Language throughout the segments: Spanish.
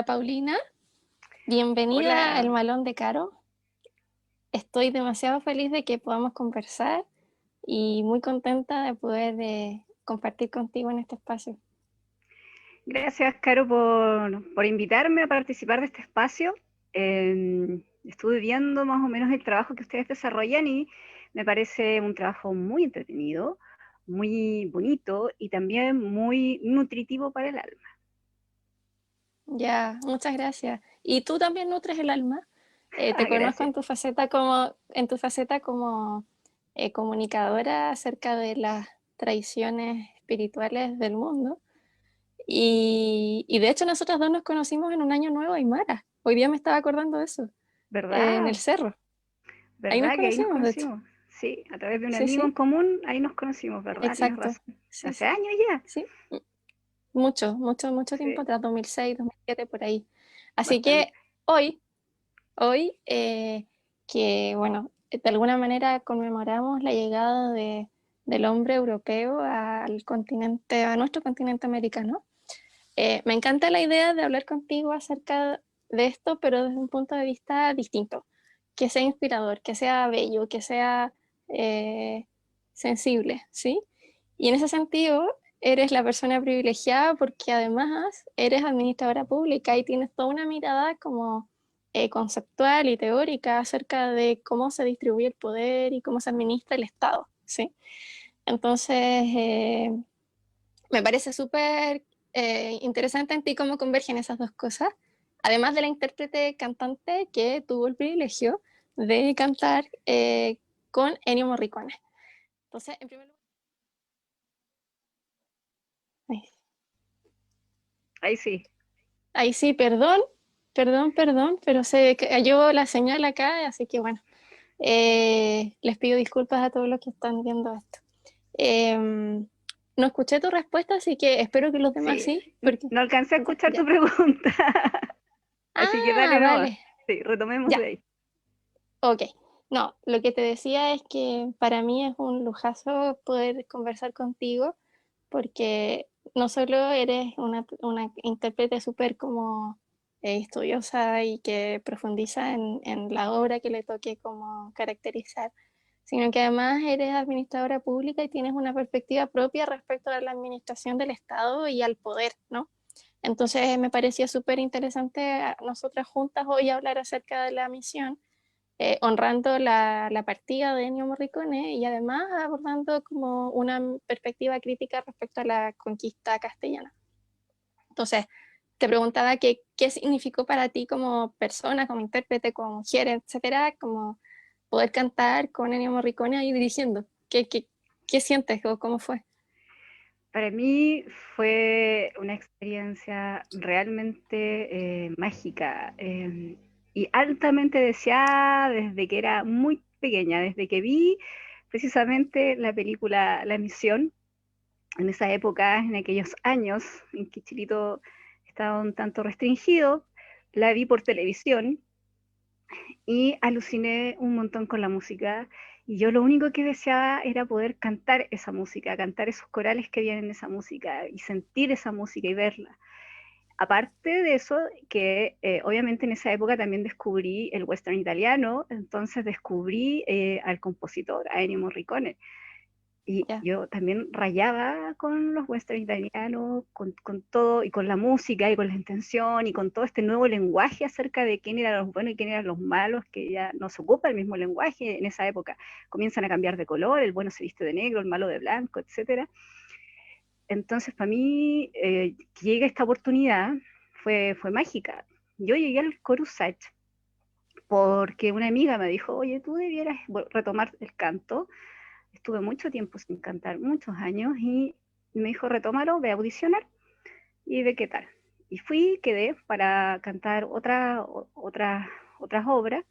Hola Paulina, bienvenida al Hola, Malón de Caro. Estoy demasiado feliz de que podamos conversar y muy contenta de poder compartir contigo en este espacio. gracias Caro por invitarme a participar de este espacio. Estuve viendo más o menos el trabajo que ustedes desarrollan y me parece un trabajo muy entretenido, muy bonito y también muy nutritivo para el alma. Ya, muchas gracias. Y tú también nutres el alma. Te Ah, conozco gracias. en tu faceta como comunicadora acerca de las tradiciones espirituales del mundo. Y de hecho nosotras dos nos conocimos en un año nuevo Aymara. Hoy día me estaba acordando de eso, en el ¿Verdad? cerro. Ahí nos ¿Verdad que ahí nos conocimos, de hecho. conocimos? Sí, a través de un Sí, amigo en sí, común, ahí nos conocimos, ¿verdad? Tienes exacto. razón. Sí, Hace sí, años ya. sí. Mucho, mucho, mucho tiempo Sí, atrás, 2006, 2007, por ahí. Así bastante. que hoy, hoy que, bueno, de alguna manera conmemoramos la llegada del hombre europeo al continente, a nuestro continente americano. Me encanta la idea de hablar contigo acerca de esto, pero desde un punto de vista distinto, que sea inspirador, que sea bello, que sea eh, sensible, ¿sí? Y en ese sentido, eres la persona privilegiada porque además eres administradora pública y tienes toda una mirada como conceptual y teórica acerca de cómo se distribuye el poder y cómo se administra el Estado, ¿sí? Entonces, me parece súper interesante en ti cómo convergen esas dos cosas, además de la intérprete cantante que tuvo el privilegio de cantar con Ennio Morricone. Entonces, en primer lugar, ay, Ahí sí. ahí sí, perdón, perdón, perdón, pero se cayó la señal acá, así que bueno, les pido disculpas a todos los que están viendo esto. Eh, no escuché tu respuesta, así que espero que los demás Sí, sí, porque no alcancé a ya, escuchar tu ya. pregunta. Así que Ah, dale nomás. vale, Sí, retomemos de ya. ahí. Ok, no, lo que te decía es que para mí es un lujazo poder conversar contigo porque no solo eres una intérprete súper como estudiosa y que profundiza en la obra que le toque como caracterizar, sino que además eres administradora pública y tienes una perspectiva propia respecto a la administración del Estado y al poder, ¿no? Entonces me parecía súper interesante a nosotras juntas hoy hablar acerca de la misión honrando la partida de Ennio Morricone y además abordando como una perspectiva crítica respecto a la conquista castellana. Entonces, te preguntaba qué significó para ti como persona, como intérprete, como mujer, etcétera, como poder cantar con Ennio Morricone ahí dirigiendo. ¿Qué sientes o cómo fue? Para mí fue una experiencia realmente mágica y altamente deseada desde que era muy pequeña, desde que vi precisamente la película La Misión, en esa época, en aquellos años en que Chilito estaba un tanto restringido, la vi por televisión y aluciné un montón con la música. Y yo lo único que deseaba era poder cantar esa música, cantar esos corales que vienen en esa música y sentir esa música y verla. Aparte de eso, que obviamente en esa época también descubrí el western italiano, entonces descubrí al compositor, a Ennio Morricone. Y Ya. yo también rayaba con los western italianos, con todo, y con la música, y con la intención, y con todo este nuevo lenguaje acerca de quién eran los buenos y quién eran los malos, que ya no se ocupa el mismo lenguaje en esa época. Comienzan a cambiar de color, el bueno se viste de negro, el malo de blanco, etcétera. Entonces, para mí, que llegue esta oportunidad fue mágica. Yo llegué al Corusach porque una amiga me dijo, oye, tú debieras retomar el canto. Estuve mucho tiempo sin cantar, muchos años, y me dijo, retómalo, ve a audicionar y ve qué tal. Y fui, quedé para cantar otras obras.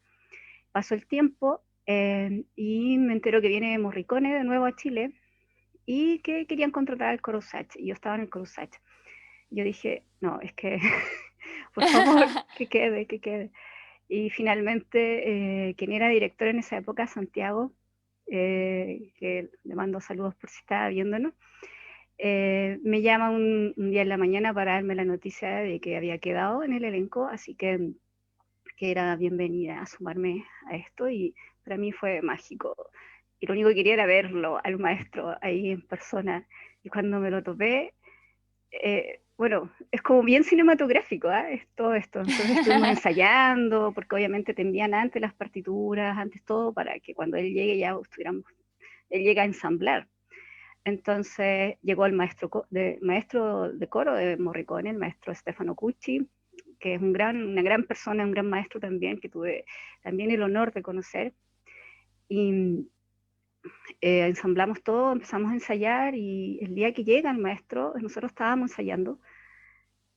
Pasó el tiempo y me entero que viene Morricone de nuevo a Chile y que querían contratar al Corusach. Y yo estaba en el Corusach. Yo dije, no, es que, por favor, que quede, que quede. Y finalmente, quien era director en esa época, Santiago, que le mando saludos por si estaba viéndonos, me llama un día en la mañana para darme la noticia de que había quedado en el elenco, así que era bienvenida a sumarme a esto y para mí fue mágico. Y lo único que quería era verlo al maestro ahí en persona. Y cuando me lo topé, bueno, es como bien cinematográfico, ¿eh? Es todo esto. Entonces estuvimos ensayando, porque obviamente te envían antes las partituras, antes todo, para que cuando él llegue ya estuviéramos, él llega a ensamblar. Entonces llegó el maestro de coro de Morricone, el maestro Stefano Cucci, que es una gran persona, un gran maestro también, que tuve también el honor de conocer. Y ensamblamos todo, empezamos a ensayar y el día que llega el maestro, nosotros estábamos ensayando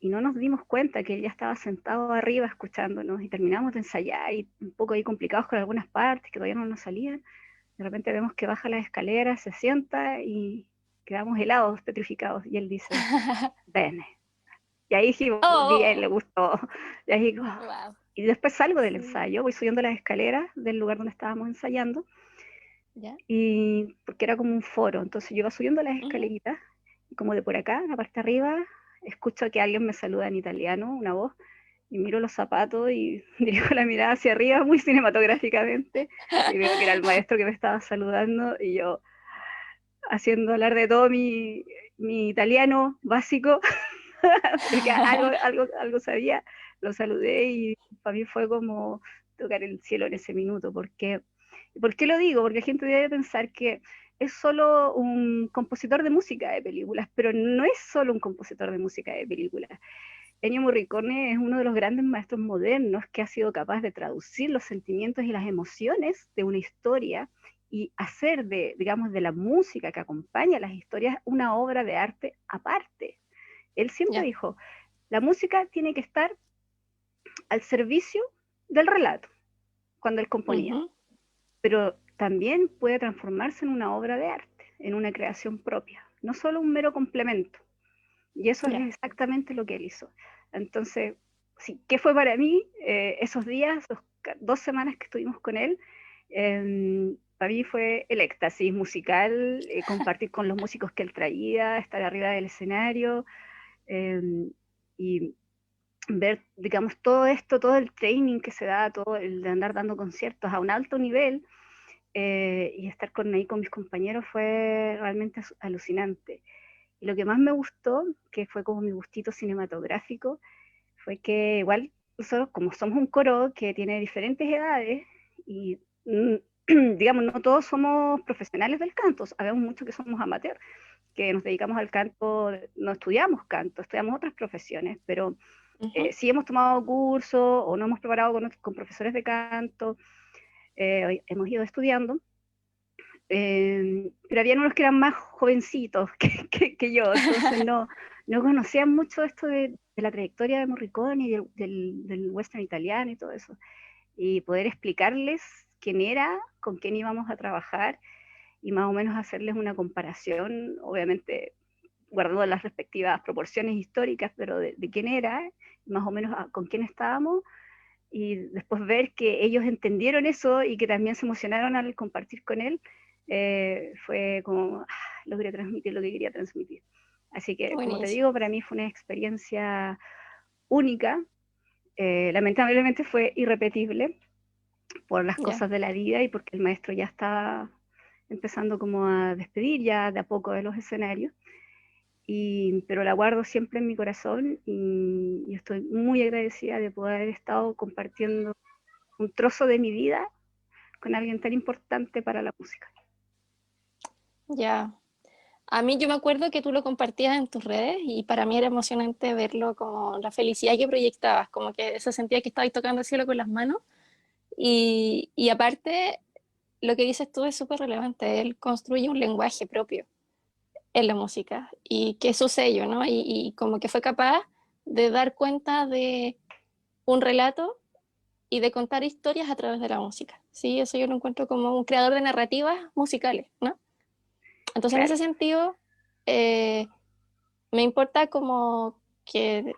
y no nos dimos cuenta que él ya estaba sentado arriba escuchándonos y terminamos de ensayar y un poco ahí complicados con algunas partes que todavía no nos salían. De repente vemos que baja las escaleras, se sienta y quedamos helados, petrificados y él dice, ven. Y ahí dijimos, bien, le Oh, gustó. Y, ahí, wow. y después salgo del Sí. ensayo, voy subiendo las escaleras del lugar donde estábamos ensayando ¿Ya? y porque era como un foro, entonces yo iba subiendo las Ujú. escaleritas y como de por acá, en la parte de arriba, escucho que alguien me saluda en italiano, una voz, y miro los zapatos y dirijo la mirada hacia arriba muy cinematográficamente y veo que era el maestro que me estaba saludando y yo haciendo hablar de todo mi italiano básico, pero que algo sabía, lo saludé y para mí fue como tocar el cielo en ese minuto. ¿Por qué lo digo? Porque la gente debe pensar que es solo un compositor de música de películas, pero no es solo un compositor de música de películas. Ennio Morricone es uno de los grandes maestros modernos que ha sido capaz de traducir los sentimientos y las emociones de una historia y hacer digamos, de la música que acompaña las historias una obra de arte aparte. Él siempre Ya. dijo, la música tiene que estar al servicio del relato cuando él componía, Ujú. pero también puede transformarse en una obra de arte, en una creación propia, no solo un mero complemento. Y eso es Ya. exactamente lo que él hizo. Entonces, sí, ¿qué fue para mí esos días, 2 semanas que estuvimos con él? Para mí fue el éxtasis musical, compartir con los músicos que él traía, estar arriba del escenario eh, y ver, digamos, todo esto, todo el training que se da, todo el de andar dando conciertos a un alto nivel y estar ahí con mis compañeros fue realmente alucinante. Y lo que más me gustó, que fue como mi gustito cinematográfico, fue que igual nosotros, como somos un coro que tiene diferentes edades y digamos, no todos somos profesionales del canto, sabemos mucho que somos amateurs, que nos dedicamos al canto, no estudiamos canto, estudiamos otras profesiones, pero Ujú. sí hemos tomado cursos o nos hemos preparado con profesores de canto, hemos ido estudiando, pero había unos que eran más jovencitos que yo, entonces no conocían mucho esto de la trayectoria de Morricone y del western italiano y todo eso. Y poder explicarles quién era, con quién íbamos a trabajar y más o menos hacerles una comparación, obviamente guardando las respectivas proporciones históricas, pero de quién era, más o menos con quién estábamos, y después ver que ellos entendieron eso y que también se emocionaron al compartir con él, fue como, logré transmitir lo que quería transmitir. Así que, como te Buenísimo. digo, para mí fue una experiencia única, lamentablemente fue irrepetible por las Ya. cosas de la vida y porque el maestro ya estaba empezando como a despedir ya de a poco de los escenarios, pero la guardo siempre en mi corazón y estoy muy agradecida de poder haber estado compartiendo un trozo de mi vida con alguien tan importante para la música. Ya. A mí yo me acuerdo que tú lo compartías en tus redes y para mí era emocionante verlo como la felicidad que proyectabas, como que se sentía que estabas tocando el cielo con las manos y aparte lo que dices tú es súper relevante, él construye un lenguaje propio en la música y que es su sello, ¿no? Y como que fue capaz de dar cuenta de un relato y de contar historias a través de la música. Sí, eso yo lo encuentro como un creador de narrativas musicales, ¿no? Entonces, en ese Claro, sentido, eh, me importa como que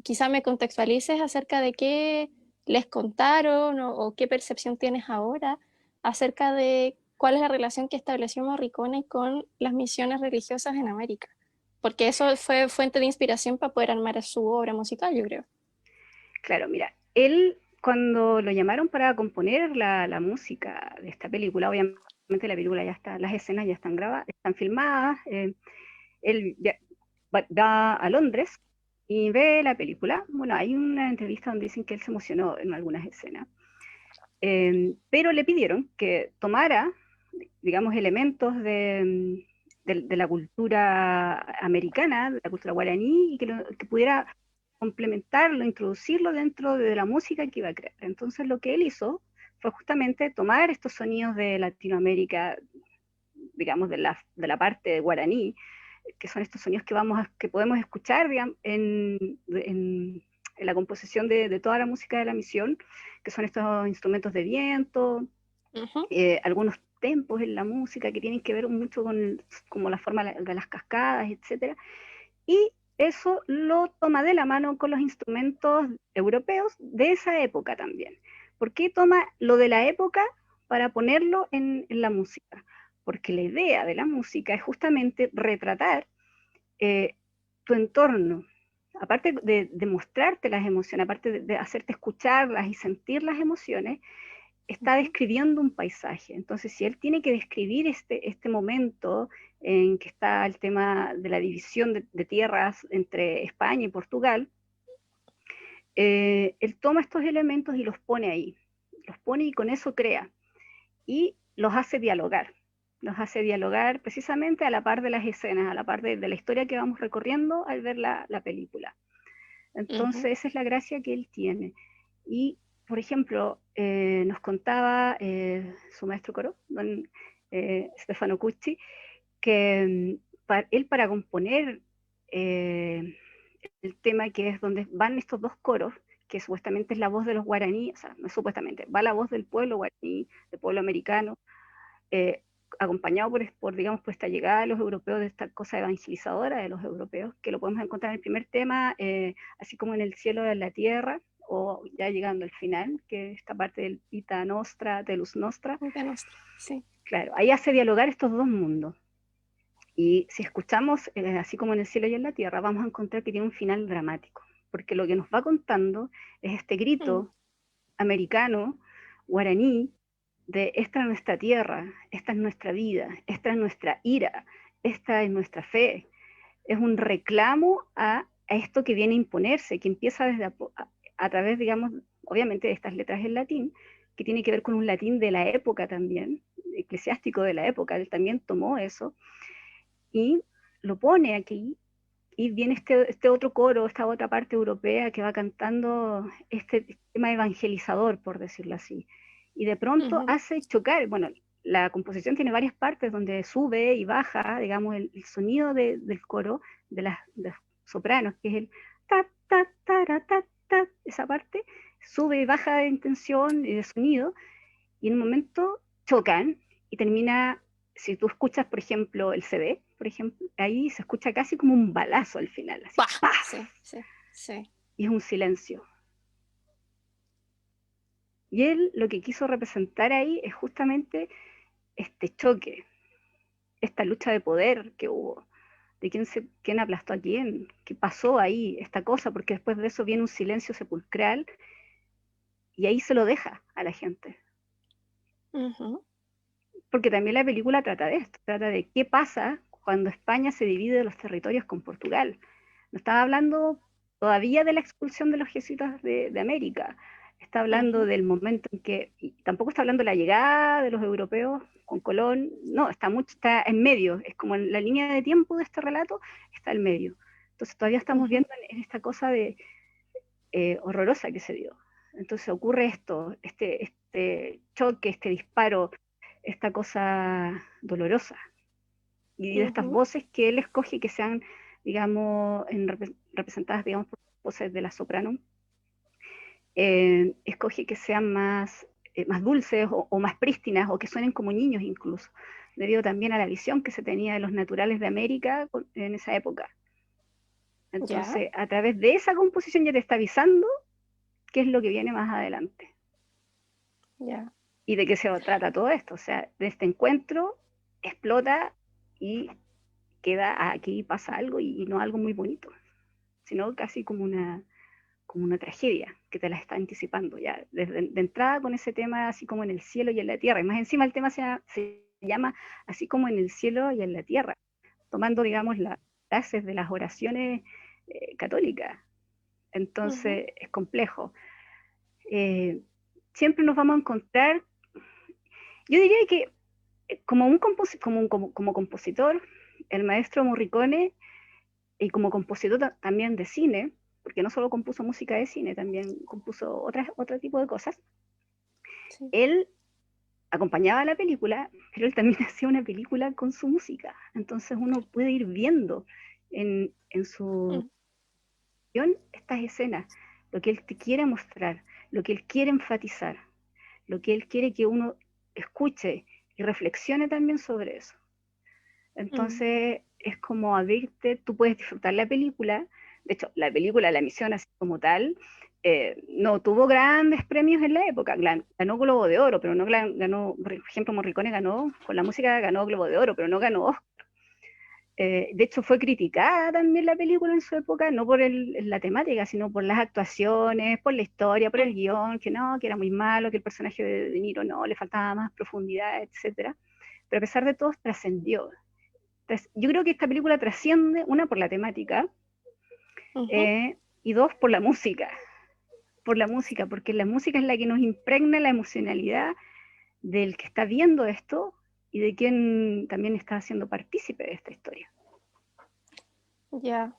quizá me contextualices acerca de qué les contaron o qué percepción tienes ahora acerca de cuál es la relación que estableció Morricone con las misiones religiosas en América. porque eso fue fuente de inspiración para poder armar su obra musical, yo creo. Claro, mira, él cuando lo llamaron para componer la música de esta película, obviamente la película ya está, las escenas ya están grabadas, están filmadas, él va a Londres y ve la película. Bueno, hay una entrevista donde dicen que él se emocionó en algunas escenas, pero le pidieron que tomara, digamos, elementos de la cultura americana, de la cultura guaraní, y que pudiera complementarlo, introducirlo dentro de la música que iba a crear. Entonces lo que él hizo fue justamente tomar estos sonidos de Latinoamérica, digamos, de la parte de guaraní, que son estos sonidos que podemos escuchar, digamos, en la composición de toda la música de la misión, que son estos instrumentos de viento, algunos tempos en la música que tienen que ver mucho con como la forma de las cascadas, etcétera, y eso lo toma de la mano con los instrumentos europeos de esa época también. ¿Por qué toma lo de la época para ponerlo en la música? Porque la idea de la música es justamente retratar tu entorno, aparte de mostrarte las emociones, aparte de hacerte escucharlas y sentir las emociones, está describiendo un paisaje. Entonces, si él tiene que describir este momento en que está el tema de la división de tierras entre España y Portugal, él toma estos elementos y los pone ahí, los pone y con eso crea, y los hace dialogar precisamente a la par de las escenas, a la par de la historia que vamos recorriendo al ver la película. Entonces, esa es la gracia que él tiene. Y, por ejemplo, nos contaba su maestro coro, don Stefano Cucci, que él para componer el tema que es donde van estos dos coros, que supuestamente es la voz de los guaraníes, o sea, no supuestamente, va la voz del pueblo guaraní, del pueblo americano, eh, acompañado digamos, por esta llegada de los europeos, de esta cosa evangelizadora de los europeos, que lo podemos encontrar en el primer tema, así como en el cielo de la tierra, o ya llegando al final, que es esta parte del Ita Nostra, Telus Nostra. Ita Nostra, sí. Claro, ahí hace dialogar estos dos mundos. Y si escuchamos, así como en el cielo y en la tierra, vamos a encontrar que tiene un final dramático, porque lo que nos va contando es este grito americano, guaraní, de esta es nuestra tierra, esta es nuestra vida, esta es nuestra ira, esta es nuestra fe. Es un reclamo a esto que viene a imponerse, que empieza desde a través, digamos, obviamente de estas letras en latín, que tiene que ver con un latín de la época también, eclesiástico de la época, él también tomó eso y lo pone aquí, y viene este otro coro, esta otra parte europea que va cantando este tema evangelizador, por decirlo así. Y de pronto hace chocar, bueno, la composición tiene varias partes donde sube y baja, digamos, el sonido del coro, de los sopranos, que es el ta, ta, ta, ta, ta, esa parte, sube y baja de intención y de sonido, y en un momento chocan y termina, si tú escuchas, por ejemplo, el CD, por ejemplo, ahí se escucha casi como un balazo al final, así, ¡Pah! Sí, ¡paf! sí, sí. Y es un silencio. Y él lo que quiso representar ahí es justamente este choque, esta lucha de poder que hubo, de quién aplastó a quién, qué pasó ahí, esta cosa, porque después de eso viene un silencio sepulcral y ahí se lo deja a la gente. Porque también la película trata de esto, trata de qué pasa cuando España se divide de los territorios con Portugal. No estaba hablando todavía de la expulsión de los jesuitas de América, está hablando del momento en que, y tampoco está hablando de la llegada de los europeos con Colón, no, está en medio, es como en la línea de tiempo de este relato, está en medio. Entonces todavía estamos viendo en esta cosa de horrorosa que se dio. Entonces ocurre esto, este choque, este disparo, esta cosa dolorosa. Y de estas voces que él escoge que sean, digamos, representadas, digamos, por voces de la soprano, escoge que sean más dulces o más prístinas o que suenen como niños incluso, debido también a la visión que se tenía de los naturales de América en esa época. Ya, Entonces, a través de esa composición ya te está avisando qué es lo que viene más adelante. ya. ¿Y de qué se trata todo esto? O sea, de este encuentro explota y queda, aquí pasa algo y no algo muy bonito, sino casi como una tragedia que te la está anticipando ya, desde de entrada con ese tema así como en el cielo y en la tierra, y más encima el tema se llama así como en el cielo y en la tierra, tomando, digamos, las bases de las oraciones católicas. Ujú, Entonces es complejo. Eh, Siempre nos vamos a encontrar, yo diría que como compositor, el maestro Morricone, y como compositor también de cine, porque no solo compuso música de cine, también compuso otro tipo de cosas, sí. él acompañaba a la película, pero él también hacía una película con su música. Entonces uno puede ir viendo en su Mm, guión estas escenas, lo que él te quiere mostrar, lo que él quiere enfatizar, lo que él quiere que uno escuche y reflexione también sobre eso. mm, Entonces es como abrirte, tú puedes disfrutar la película, de hecho la película, la misión así como tal, no tuvo grandes premios en la época, ganó Globo de Oro, pero no ganó, por ejemplo, Morricone ganó, con la música ganó Globo de Oro, pero no ganó Oscar. De hecho fue criticada también la película en su época, no por la temática, sino por las actuaciones, por la historia, por el mm. guión, que no, que era muy malo, que el personaje de Niro no, le faltaba más profundidad, etcétera. Pero a pesar de todo trascendió. Yo creo que esta película trasciende, una, por la temática, Ujú. y dos, por la música, porque la música es la que nos impregna la emocionalidad del que está viendo esto y de quien también está siendo partícipe de esta historia. Ya.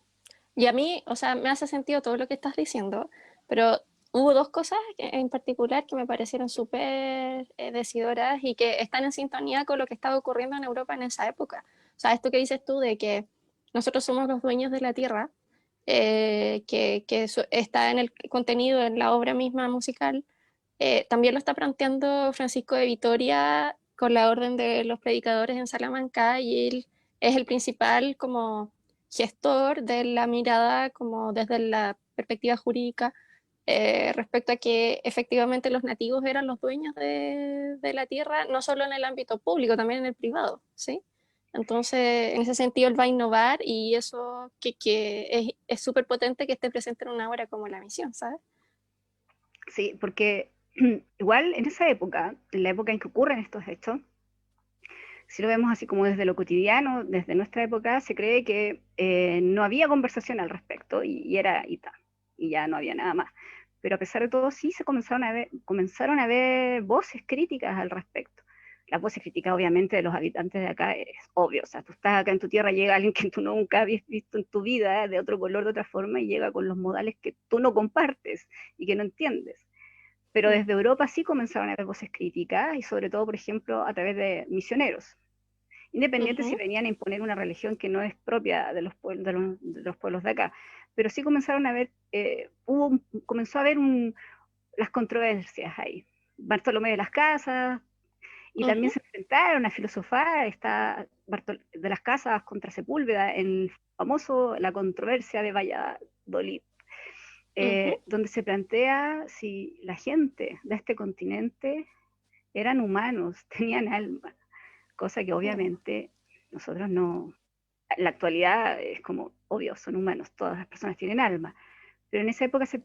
Y a mí, o sea, me hace sentido todo lo que estás diciendo, pero hubo dos cosas en particular que me parecieron súper decidoras y que están en sintonía con lo que estaba ocurriendo en Europa en esa época. O sea, esto que dices tú de que nosotros somos los dueños de la tierra, que eso está en el contenido, en la obra misma musical, también lo está planteando Francisco de Vitoria con la Orden de los Predicadores en Salamanca y él es el principal como gestor de la mirada como desde la perspectiva jurídica respecto a que efectivamente los nativos eran los dueños de la tierra, no solo en el ámbito público, también en el privado, ¿sí? Entonces, en ese sentido, él va a innovar y eso que es súper potente que esté presente en una obra como La Misión, ¿sabes? Sí, porque igual en esa época, en la época en que ocurren estos hechos, si lo vemos así como desde lo cotidiano, desde nuestra época, se cree que no había conversación al respecto y ya no había nada más. Pero a pesar de todo, sí se comenzaron a ver voces críticas al respecto. Las voces críticas, obviamente, de los habitantes de acá es obvio. O sea, tú estás acá en tu tierra, llega alguien que tú nunca habías visto en tu vida, de otro color, de otra forma, y llega con los modales que tú no compartes y que no entiendes. Pero Mm, desde Europa sí comenzaron a haber voces críticas, y sobre todo, por ejemplo, a través de misioneros independiente si ujú, venían a imponer una religión que no es propia de los pueblos de acá. Pero sí comenzaron a ver, comenzó a haber las controversias ahí. Bartolomé de las Casas, y también ujú, se enfrentaron a filosofar, está de las Casas contra Sepúlveda, en el famoso, la controversia de Valladolid, ujú. donde se plantea si la gente de este continente eran humanos, tenían alma, cosa que Ya. obviamente nosotros no, en la actualidad es como, obvio, son humanos, todas las personas tienen alma, pero en esa época se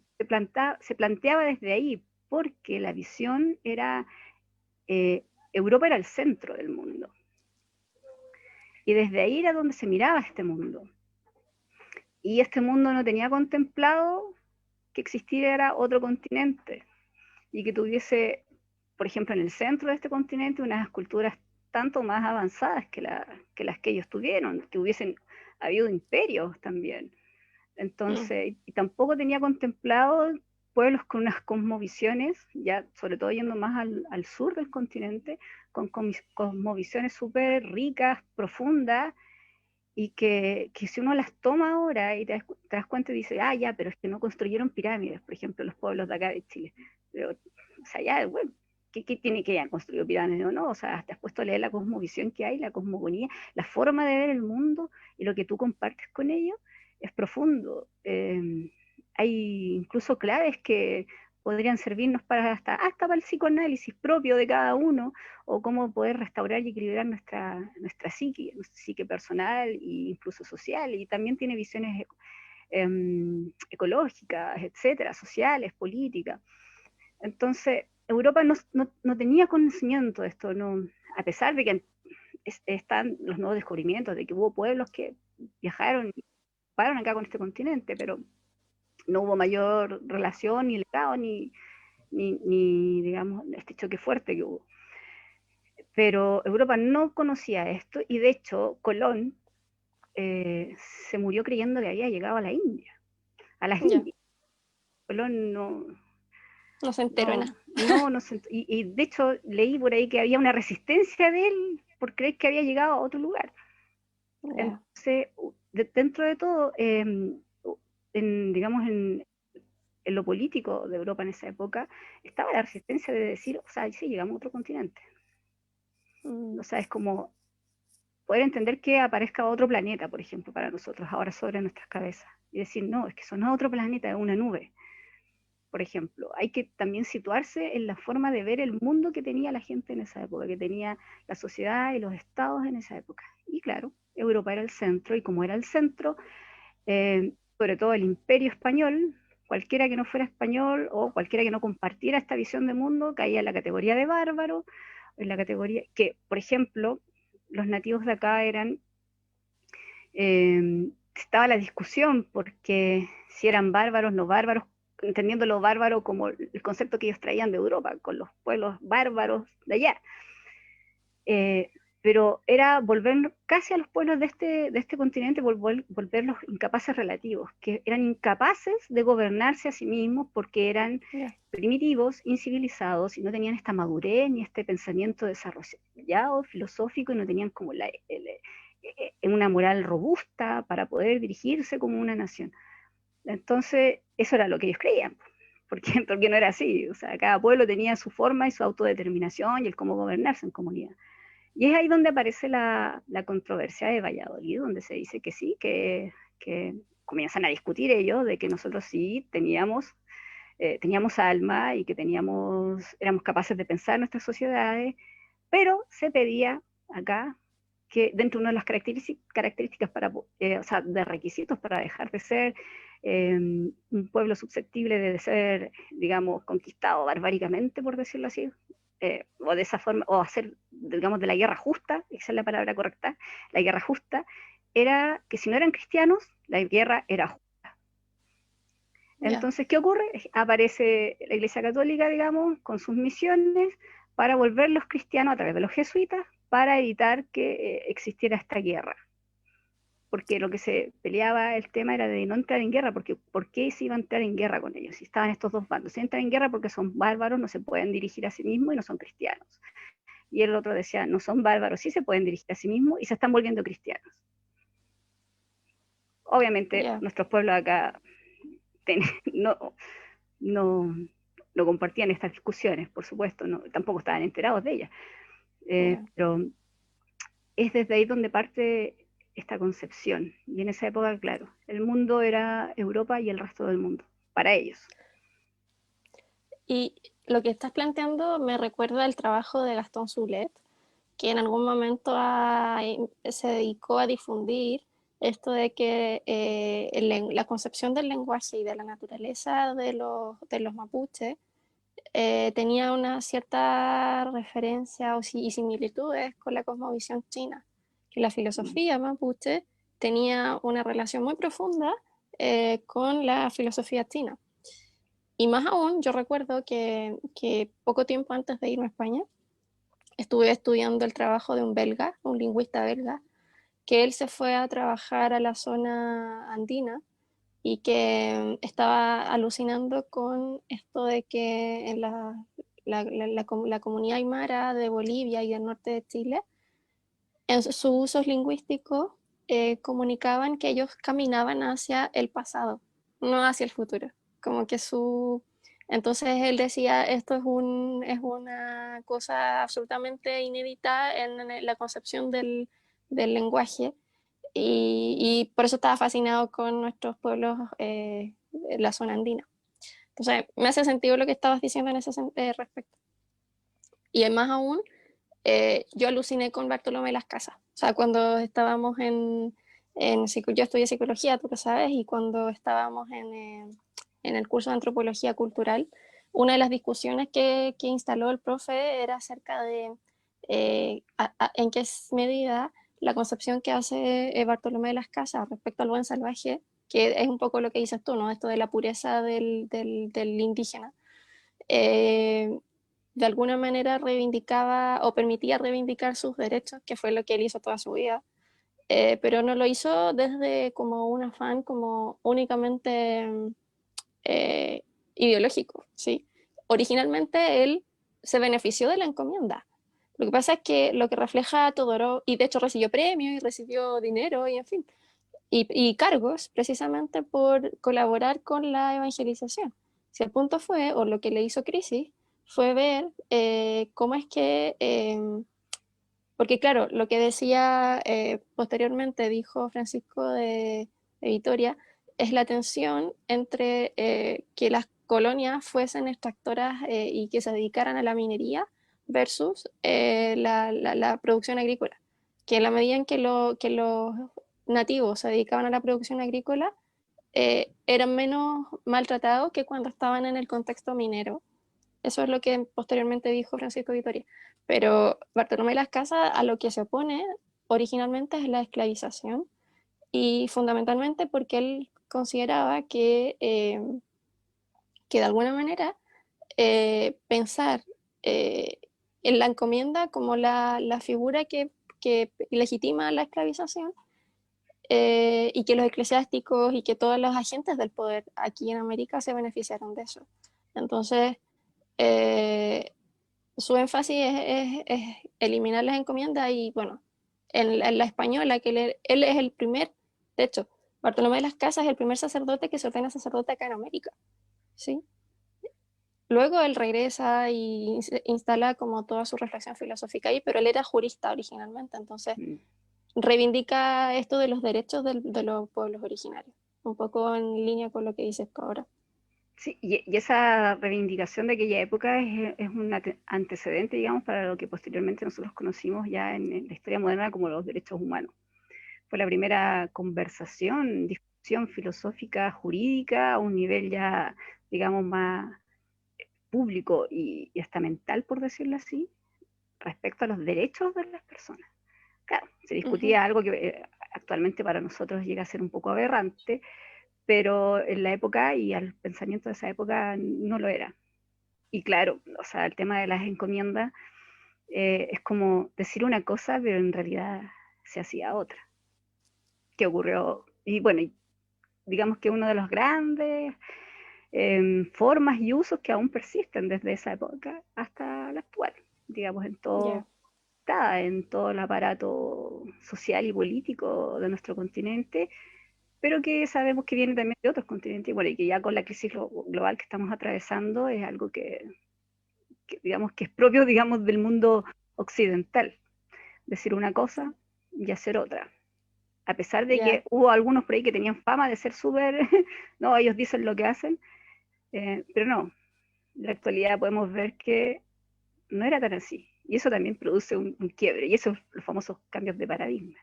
planteaba desde ahí, porque la visión era, Europa era el centro del mundo, y desde ahí era donde se miraba este mundo, y este mundo no tenía contemplado que existiera otro continente, y que tuviese, por ejemplo, en el centro de este continente unas culturas tanto más avanzadas que las que ellos tuvieron, que hubiesen habido imperios también. Mm, Entonces, y tampoco tenía contemplado pueblos con unas cosmovisiones, ya sobre todo yendo más al sur del continente, con cosmovisiones súper ricas, profundas, y que si uno las toma ahora y te das cuenta y dices, ah, ya, pero es que no construyeron pirámides, por ejemplo, los pueblos de acá de Chile. Pero, o sea, ya, bueno, ¿qué tiene que hayan construido pirámides o no? O sea, te has puesto a leer la cosmovisión que hay, la cosmogonía, la forma de ver el mundo y lo que tú compartes con ellos es profundo. Hay incluso claves que podrían servirnos para hasta para el psicoanálisis propio de cada uno, o cómo poder restaurar y equilibrar nuestra psique personal e incluso social, y también tiene visiones ecológicas, etcétera, sociales, políticas. Entonces, Europa no tenía conocimiento de esto, no, a pesar de que están los nuevos descubrimientos, de que hubo pueblos que viajaron y pararon acá con este continente, pero no hubo mayor relación, ni legado, ni digamos, este choque fuerte que hubo. Pero Europa no conocía esto, y de hecho Colón se murió creyendo que había llegado a la India, a las Ya, Indias. Colón no, no se enteró de nada. y de hecho leí por ahí que había una resistencia de él por creer que había llegado a otro lugar. Ya, Entonces, dentro de todo, digamos, en lo político de Europa en esa época, estaba la resistencia de decir, o sea, sí, llegamos a otro continente. O sea, es como poder entender que aparezca otro planeta, por ejemplo, para nosotros, ahora sobre nuestras cabezas. Y decir, no, es que eso no es otro planeta, es una nube. Por ejemplo, hay que también situarse en la forma de ver el mundo que tenía la gente en esa época, que tenía la sociedad y los estados en esa época. Y claro, Europa era el centro, y como era el centro, sobre todo el imperio español, cualquiera que no fuera español o cualquiera que no compartiera esta visión de mundo caía en la categoría de bárbaro, en la categoría que, por ejemplo, los nativos de acá eran, estaba la discusión porque si eran bárbaros, no bárbaros, entendiendo lo bárbaro como el concepto que ellos traían de Europa, con los pueblos bárbaros de allá. Eh, pero era volver casi a los pueblos de este continente, volverlos incapaces relativos, que eran incapaces de gobernarse a sí mismos porque eran ya, primitivos, incivilizados, y no tenían esta madurez ni este pensamiento desarrollado, filosófico, y no tenían como una moral robusta para poder dirigirse como una nación. Entonces, eso era lo que ellos creían, porque no era así. O sea, cada pueblo tenía su forma y su autodeterminación y el cómo gobernarse en comunidad. Y es ahí donde aparece la controversia de Valladolid, donde se dice que sí, que comienzan a discutir ellos de que nosotros sí teníamos alma, y que éramos capaces de pensar nuestras sociedades, pero se pedía acá que dentro de una de las características o sea, de requisitos para dejar de ser un pueblo susceptible de ser, digamos, conquistado barbáricamente, por decirlo así, o de esa forma, o hacer, digamos, de la guerra justa, esa es la palabra correcta, la guerra justa, era que si no eran cristianos, la guerra era justa. ya. Entonces, ¿qué ocurre? Aparece la Iglesia Católica, digamos, con sus misiones para volver los cristianos a través de los jesuitas para evitar que existiera esta guerra. Porque lo que se peleaba, el tema era de no entrar en guerra, porque ¿por qué se iba a entrar en guerra con ellos? Si estaban estos dos bandos, se entran en guerra porque son bárbaros, no se pueden dirigir a sí mismos y no son cristianos. Y el otro decía, no son bárbaros, sí se pueden dirigir a sí mismos y se están volviendo cristianos. Obviamente, Ya, nuestros pueblos acá no, no, no compartían estas discusiones, por supuesto, no, tampoco estaban enterados de ellas. ya. Pero es desde ahí donde parte esta concepción. Y en esa época, claro, el mundo era Europa y el resto del mundo, para ellos. Y lo que estás planteando me recuerda al trabajo de Gastón Soulet, que en algún momento se dedicó a difundir esto de que la concepción del lenguaje y de la naturaleza de los mapuches tenía una cierta referencia y similitudes con la cosmovisión china, que la Mm. filosofía mapuche tenía una relación muy profunda con la filosofía china. Y más aún, yo recuerdo que poco tiempo antes de irme a España, estuve estudiando el trabajo de un belga, un lingüista belga, que él se fue a trabajar a la zona andina y que estaba alucinando con esto de que en la comunidad aymara de Bolivia y del norte de Chile, en sus usos lingüísticos, comunicaban que ellos caminaban hacia el pasado, no hacia el futuro. Como que su... Entonces él decía, esto es una cosa absolutamente inédita en la concepción del lenguaje y por eso estaba fascinado con nuestros pueblos, la zona andina. Entonces, me hace sentido lo que estabas diciendo en ese respecto. Y más aún, yo aluciné con Bartolomé Las Casas. O sea, cuando estábamos yo estudié psicología, tú lo sabes, y cuando estábamos en el curso de antropología cultural, una de las discusiones que instaló el profe era acerca de en qué medida la concepción que hace Bartolomé de Las Casas respecto al buen salvaje, que es un poco lo que dices tú, ¿no? Esto de la pureza del indígena, eh, de alguna manera reivindicaba o permitía reivindicar sus derechos, que fue lo que él hizo toda su vida, pero no lo hizo desde como un afán como únicamente eh, ideológico, ¿sí? Originalmente él se benefició de la encomienda. Lo que pasa es que lo que refleja Todorov, y de hecho recibió premios y recibió dinero y en fin, y cargos precisamente por colaborar con la evangelización. Si el punto fue, o lo que le hizo Crisis, fue ver cómo es que, porque claro, lo que decía posteriormente, dijo Francisco de Vitoria, es la tensión entre que las colonias fuesen extractoras y que se dedicaran a la minería versus la producción agrícola. Que en la medida en que los nativos se dedicaban a la producción agrícola, eran menos maltratados que cuando estaban en el contexto minero. Eso es lo que posteriormente dijo Francisco Vitoria. Pero Bartolomé Las Casas a lo que se opone originalmente es la esclavización y fundamentalmente porque él consideraba que de alguna manera pensar en la encomienda como la figura que legitima la esclavización y que los eclesiásticos y que todos los agentes del poder aquí en América se beneficiaron de eso. Entonces, eh, su énfasis es eliminar las encomiendas y bueno, en la española, que él es el primer, de hecho, Bartolomé de las Casas es el primer sacerdote que se ordena sacerdote acá en América, ¿sí? Luego él regresa y instala como toda su reflexión filosófica ahí, pero él era jurista originalmente, entonces Mm. reivindica esto de los derechos de los pueblos originarios, un poco en línea con lo que dices tú ahora. Sí, y esa reivindicación de aquella época es un antecedente, digamos, para lo que posteriormente nosotros conocimos ya en la historia moderna como los derechos humanos. Fue la primera conversación, discusión filosófica, jurídica, a un nivel ya, digamos, más público y estamental, por decirlo así, respecto a los derechos de las personas. Claro, se Uh -huh. discutía algo que actualmente para nosotros llega a ser un poco aberrante, pero en la época y al pensamiento de esa época no lo era. Y claro, o sea, el tema de las encomiendas es como decir una cosa, pero en realidad se hacía otra. ¿Qué ocurrió? Y bueno, digamos que uno de los grandes formas y usos que aún persisten desde esa época hasta la actual, digamos, Yeah. en todo el aparato social y político de nuestro continente, pero que sabemos que viene también de otros continentes, y bueno, y que ya con la crisis global que estamos atravesando es algo que digamos que es propio, digamos, del mundo occidental, decir una cosa y hacer otra. A pesar de Yeah. que hubo algunos por ahí que tenían fama de ser súper, no, ellos dicen lo que hacen, pero no, en la actualidad podemos ver que no era tan así. Y eso también produce un quiebre, y esos los famosos cambios de paradigma.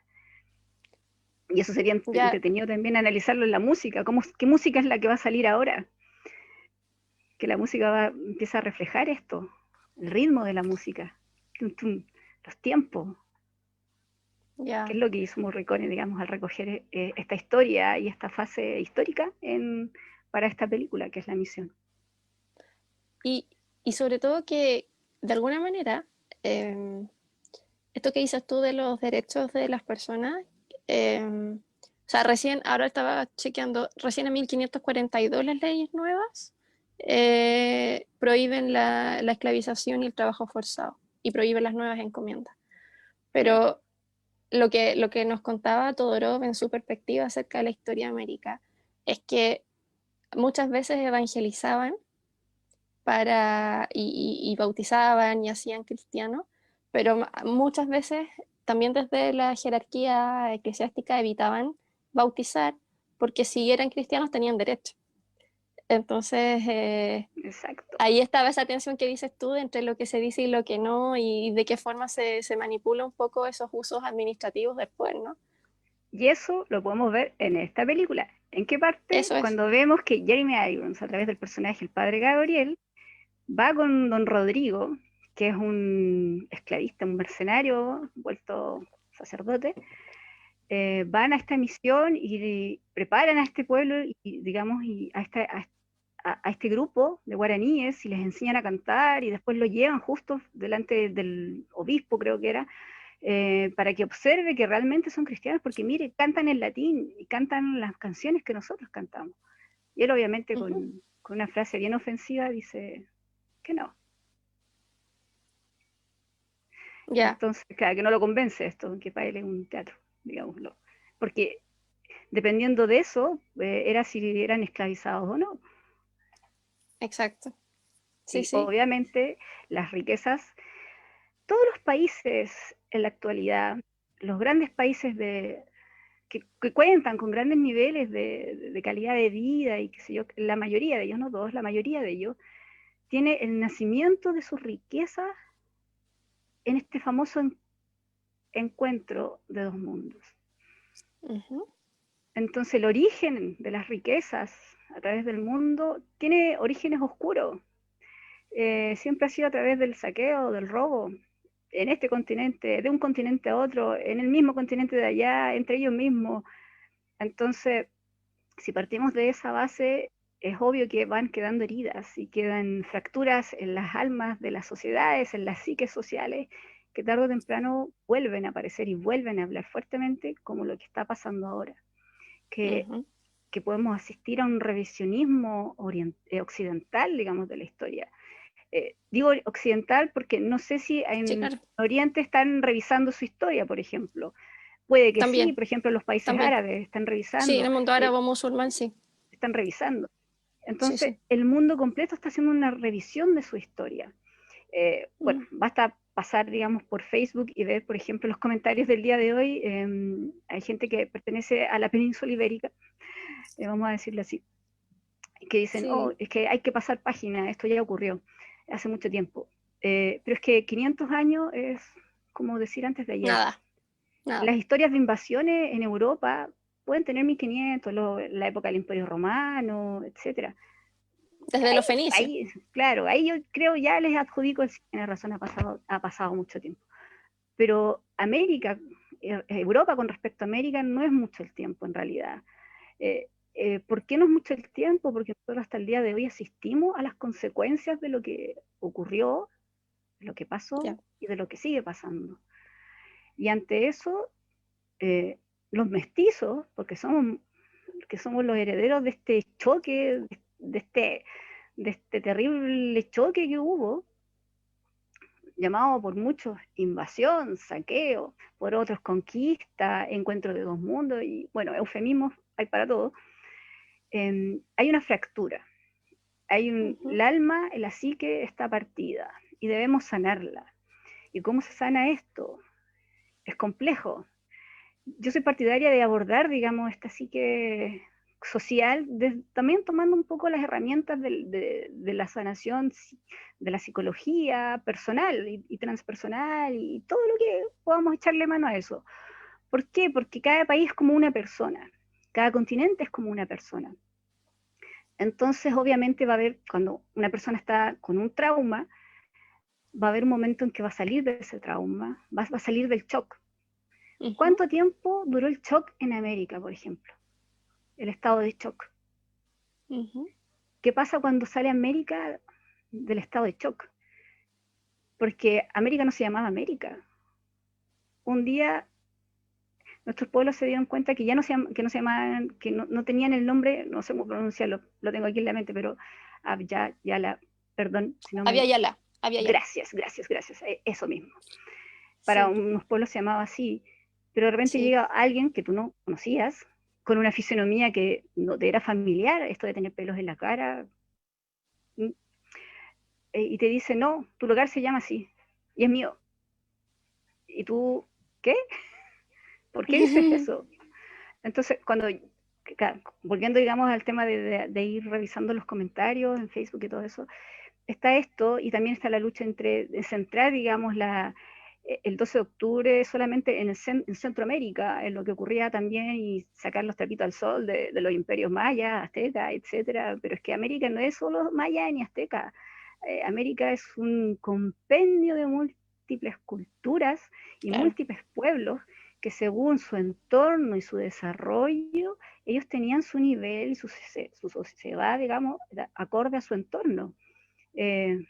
Y eso sería Ya, entretenido también analizarlo en la música. ¿Qué música es la que va a salir ahora? Que la música empieza a reflejar esto, el ritmo de la música, tum, tum, los tiempos, que ya. es lo que hizo Morricone, digamos, al recoger esta historia y esta fase histórica para esta película, que es La Misión. Y, y sobre todo que, de alguna manera, eh, esto que dices tú de los derechos de las personas, o sea, recién, ahora estaba chequeando, recién en 1542 las leyes nuevas prohíben la esclavización y el trabajo forzado y prohíben las nuevas encomiendas. Claro. Pero lo que nos contaba Todorov en su perspectiva acerca de la historia de América es que muchas veces evangelizaban y bautizaban y hacían cristianos, pero muchas veces también desde la jerarquía eclesiástica evitaban bautizar porque si eran cristianos tenían derecho. Entonces, Exacto. ahí estaba esa tensión que dices tú entre lo que se dice y lo que no, y de qué forma se manipula un poco esos usos administrativos después, ¿no? Y eso lo podemos ver en esta película. ¿En qué parte? Eso es. Cuando vemos que Jeremy Irons, a través del personaje el padre Gabriel, va con don Rodrigo, que es un esclavista, un mercenario vuelto sacerdote, van a esta misión y preparan a este pueblo y digamos, y a este grupo de guaraníes y les enseñan a cantar y después lo llevan justo delante del obispo, creo que era, para que observe que realmente son cristianos, porque mire, cantan en latín y cantan las canciones que nosotros cantamos. Y él obviamente Ujú. con una frase bien ofensiva dice que no. Ya, Entonces, claro, que no lo convence esto, que para él es un teatro, digámoslo. Porque dependiendo de eso, era si eran esclavizados o no. exacto. Sí, Y sí. obviamente las riquezas, todos los países en la actualidad, los grandes países que cuentan con grandes niveles de calidad de vida y qué sé yo, la mayoría de ellos, no todos, la mayoría de ellos, tiene el nacimiento de sus riquezas en este famoso encuentro de dos mundos. Ujú. Entonces el origen de las riquezas a través del mundo tiene orígenes oscuros. Siempre ha sido a través del saqueo, del robo, en este continente, de un continente a otro, en el mismo continente de allá, entre ellos mismos. Entonces, si partimos de esa base, es obvio que van quedando heridas y quedan fracturas en las almas de las sociedades, en las psiques sociales, que tarde o temprano vuelven a aparecer y vuelven a hablar fuertemente como lo que está pasando ahora. Que, Ujú. que podemos asistir a un revisionismo occidental, digamos, de la historia. Digo occidental porque no sé si Sí, en claro. Oriente están revisando su historia, por ejemplo. Puede que sí, También, por ejemplo, los países también. árabes están Sí, en revisando, el mundo árabe musulmán, sí. están revisando. Sí, Entonces, sí. el mundo completo está haciendo una revisión de su historia. Bueno, Mm. basta pasar, digamos, por Facebook y ver, por ejemplo, los comentarios del día de hoy. Hay gente que pertenece a la península ibérica, vamos a decirlo así, que dicen, oh, Sí. es que hay que pasar página, esto ya ocurrió hace mucho tiempo. Pero es que 500 años es como decir antes de ayer. Nada, nada. Las historias de invasiones en Europa pueden tener 1500, la época del Imperio Romano, etcétera. Desde los fenicios. Ahí, claro, ahí yo creo ya les adjudico, tiene razón, ha pasado mucho tiempo. Pero América, Europa con respecto a América no es mucho el tiempo en realidad. ¿Por qué no es mucho el tiempo? Porque nosotros hasta el día de hoy asistimos a las consecuencias de lo que ocurrió, de lo que pasó Ya. y de lo que sigue pasando. Y ante eso, eh, los mestizos, que somos los herederos de este choque, de este terrible choque que hubo, llamado por muchos invasión, saqueo, por otros conquista, encuentro de dos mundos, y bueno, eufemismos hay para todo. Hay una fractura, Ujú. el alma, la psique está partida y debemos sanarla. ¿Y cómo se sana esto? Es complejo. Yo soy partidaria de abordar, digamos, esta psique social, también tomando un poco las herramientas de la sanación, de la psicología personal y transpersonal y todo lo que podamos echarle mano a eso. ¿Por qué? Porque cada país es como una persona, cada continente es como una persona. Entonces, obviamente va a haber, cuando una persona está con un trauma, va a haber un momento en que va a salir de ese trauma, va a salir del shock. Ujú. ¿Cuánto tiempo duró el shock en América, por ejemplo? El estado de shock. Ujú. ¿Qué pasa cuando sale América del estado de shock? Porque América no se llamaba América. Un día nuestros pueblos se dieron cuenta que ya no que no se llamaban, que no tenían el nombre, no sé cómo pronunciarlo, lo tengo aquí en la mente, pero ya la, perdón, si no Había me... Yala, había Yala. Gracias, eso mismo. Para Sí. unos pueblos se llamaba así, pero de repente Sí. llega alguien que tú no conocías, con una fisionomía que no te era familiar, esto de tener pelos en la cara, y te dice, no, tu lugar se llama así, y es mío. Y tú, ¿qué? ¿Por qué dices eso? Entonces, cuando volviendo, digamos, al tema de ir revisando los comentarios en Facebook y todo eso, está esto, y también está la lucha de centrar, digamos, el 12 de octubre solamente en Centroamérica, en lo que ocurría también, y sacar los trapitos al sol de los imperios mayas, aztecas, etcétera. Pero es que América no es solo maya ni azteca. América es un compendio de múltiples culturas y claro. múltiples pueblos que, según su entorno y su desarrollo, ellos tenían su nivel y su sociedad, digamos, acorde a su entorno. Eh,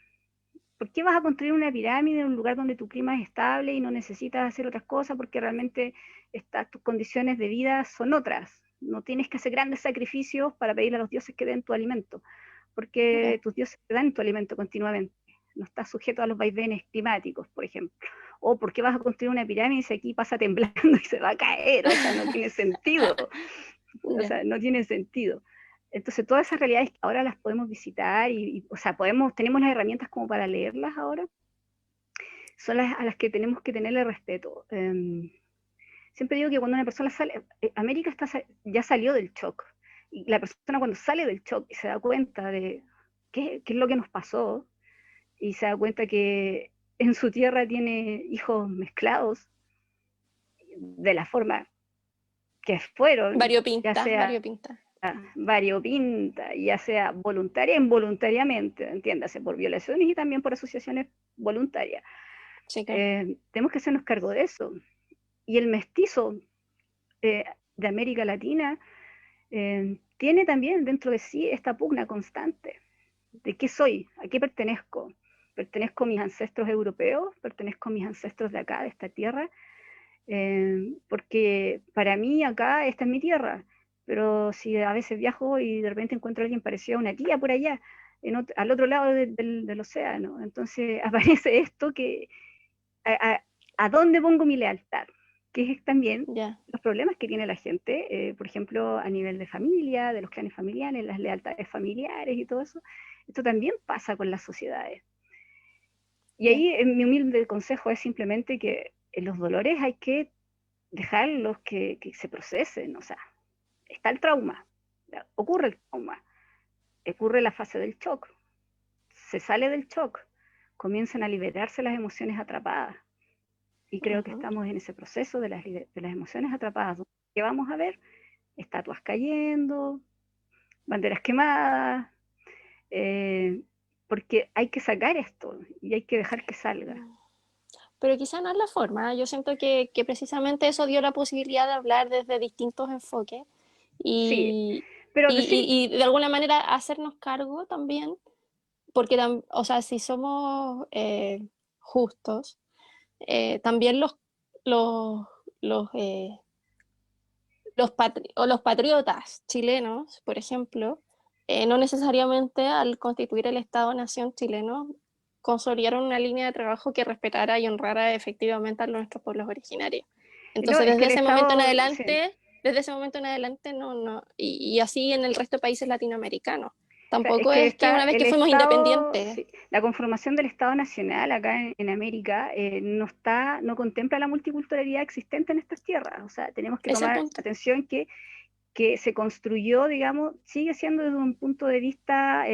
¿Por qué vas a construir una pirámide en un lugar donde tu clima es estable y no necesitas hacer otras cosas porque realmente tus condiciones de vida son otras? No tienes que hacer grandes sacrificios para pedirle a los dioses que den tu alimento, porque Ya. tus dioses te dan tu alimento continuamente. No estás sujeto a los vaivenes climáticos, por ejemplo. O ¿por qué vas a construir una pirámide si aquí pasa temblando y se va a caer? O sea, no tiene sentido. O Ya. sea, no tiene sentido. Entonces, todas esas realidades que ahora las podemos visitar o sea, tenemos las herramientas como para leerlas ahora, son a las que tenemos que tenerle respeto. Siempre digo que cuando una persona sale, América ya salió del shock, y la persona cuando sale del shock y se da cuenta de qué es lo que nos pasó, y se da cuenta que en su tierra tiene hijos mezclados de la forma que fueron, ya Variopinta, sea variopinta. variopinta, ya sea voluntaria e involuntariamente, entiéndase, por violaciones y también por asociaciones voluntarias. Sí, claro. Tenemos que hacernos cargo de eso. Y el mestizo de América Latina tiene también dentro de sí esta pugna constante de qué soy, a qué pertenezco. ¿Pertenezco a mis ancestros europeos? ¿Pertenezco a mis ancestros de acá, de esta tierra? Porque para mí acá esta es mi tierra, pero si a veces viajo y de repente encuentro a alguien parecido a una tía por allá, al otro lado del océano, entonces aparece esto que a, a, a dónde pongo mi lealtad, que es también Ya. los problemas que tiene la gente, por ejemplo, a nivel de familia, de los clanes familiares, las lealtades familiares y todo eso. Esto también pasa con las sociedades. Y Ya. ahí mi humilde consejo es simplemente que los dolores hay que dejarlos que se procesen, o sea, está el trauma, ocurre el trauma, ocurre la fase del shock, se sale del shock, comienzan a liberarse las emociones atrapadas. Y creo que Ujú. estamos en ese proceso de las emociones atrapadas. ¿Qué vamos a ver? Estatuas cayendo, banderas quemadas, eh, porque hay que sacar esto y hay que dejar que salga. Pero quizá no es la forma. Yo siento que precisamente eso dio la posibilidad de hablar desde distintos enfoques Sí, y, pero y, decir, y de alguna manera hacernos cargo también, porque, o sea, si somos justos, también los, los, eh, los patriotas chilenos, por ejemplo, no necesariamente al constituir el Estado-Nación chileno consolidaron una línea de trabajo que respetara y honrara efectivamente a nuestros pueblos originarios. no, Entonces, es que el Estado, sí, desde ese momento en adelante, no, y así en el resto de países latinoamericanos. o sea, es Tampoco que es que una vez el que fuimos Estado, independientes, sí, la conformación del Estado Nacional acá en América no contempla la multiculturalidad existente en estas tierras. O sea, tenemos que ese es el tomar punto. atención que se construyó, digamos, sigue siendo desde un punto de vista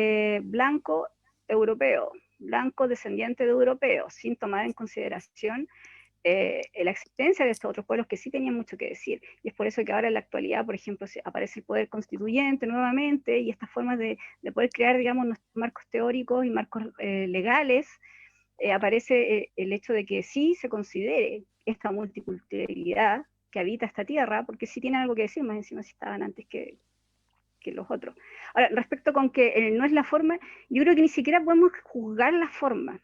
blanco europeo, blanco descendiente de europeos, sin tomar en consideración la existencia de estos otros pueblos que sí tenían mucho que decir. Y es por eso que ahora en la actualidad, por ejemplo, aparece el poder constituyente nuevamente y estas formas de poder crear, digamos, nuestros marcos teóricos y marcos legales, aparece el hecho de que sí se considere esta multiculturalidad que habita esta tierra, porque sí tienen algo que decir, más encima si estaban antes que los otros. Ahora, respecto con que no es la forma, yo creo que ni siquiera podemos juzgar la forma.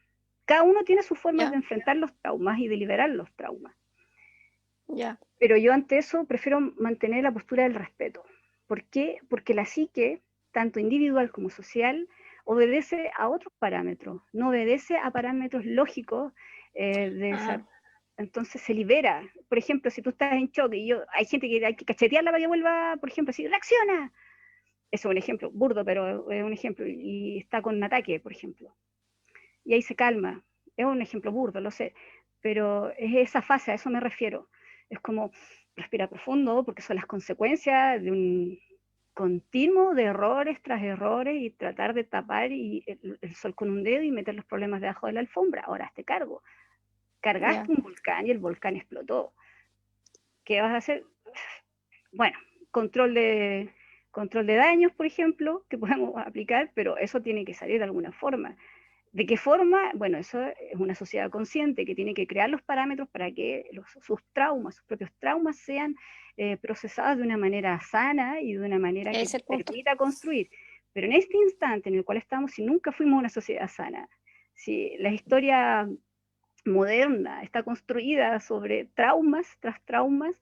Cada uno tiene sus formas de Ya, enfrentar los traumas y de liberar los traumas. ya. Pero yo ante eso prefiero mantener la postura del respeto. ¿Por qué? Porque la psique, tanto individual como social, obedece a otros parámetros, no obedece a parámetros lógicos Ah, entonces se libera. Por ejemplo, si tú estás en shock y hay gente que hay que cachetearla para que vuelva, por ejemplo, así, reacciona. Eso es un ejemplo burdo, pero es un ejemplo. Y está con un ataque, por ejemplo. Y ahí se calma. Es un ejemplo burdo, lo sé. Pero es esa fase, a eso me refiero. Es como, respira profundo, porque son las consecuencias de un continuo de errores tras errores y tratar de tapar el sol con un dedo y meter los problemas debajo de la alfombra. Ahora hazte cargo. Cargaste Ya. un volcán y el volcán explotó. ¿Qué vas a hacer? Bueno, control de daños, por ejemplo, que podemos aplicar, pero eso tiene que salir de alguna forma. ¿De qué forma? Bueno, eso es una sociedad consciente que tiene que crear los parámetros para que sus traumas, sus propios traumas sean procesados de una manera sana y de una manera Ese que es el punto. permita construir. Pero en este instante en el cual estamos, si nunca fuimos una sociedad sana, si la historia moderna está construida sobre traumas tras traumas,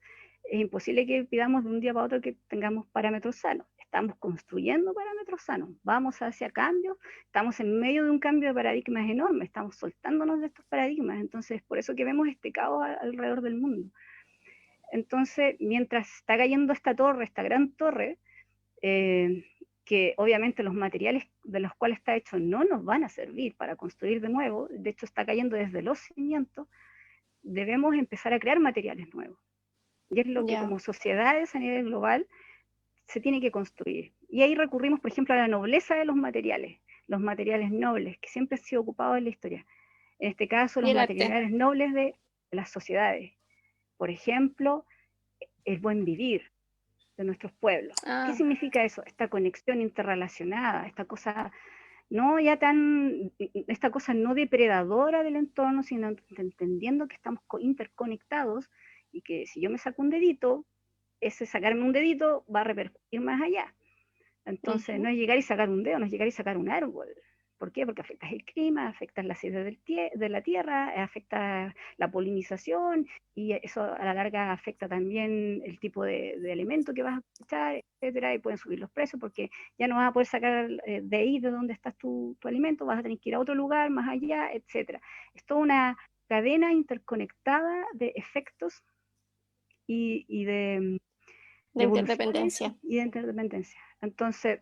es imposible que pidamos de un día para otro que tengamos parámetros sanos. Estamos construyendo parámetros sanos, vamos hacia cambios, estamos en medio de un cambio de paradigmas enorme, estamos soltándonos de estos paradigmas, entonces por eso que vemos este caos alrededor del mundo. Entonces, mientras está cayendo esta torre, esta gran torre, que obviamente los materiales de los cuales está hecho no nos van a servir para construir de nuevo, de hecho está cayendo desde los cimientos, debemos empezar a crear materiales nuevos. Y es lo que Ya. como sociedades a nivel global se tiene que construir. Y ahí recurrimos, por ejemplo, a la nobleza de los materiales nobles, que siempre han sido ocupados en la historia. En este caso, Y los el arte. materiales nobles de las sociedades. Por ejemplo, el buen vivir de nuestros pueblos. ¿Qué Ah, significa eso? Esta conexión interrelacionada, esta cosa no ya tan, esta cosa no depredadora del entorno, sino entendiendo que estamos interconectados y que si yo me saco un dedito, ese sacarme un dedito va a repercutir más allá. Entonces, no ujú. es llegar y sacar un dedo, no es llegar y sacar un árbol. ¿Por qué? Porque afectas el clima, afectas la acidez de la tierra, afecta la polinización y eso a la larga afecta también el tipo de alimento que vas a cosechar, etcétera, y pueden subir los precios porque ya no vas a poder sacar de ahí de donde estás tu alimento, vas a tener que ir a otro lugar más allá, etcétera. Es toda una cadena interconectada de efectos y de De evoluciones interdependencia. y de interdependencia. Entonces,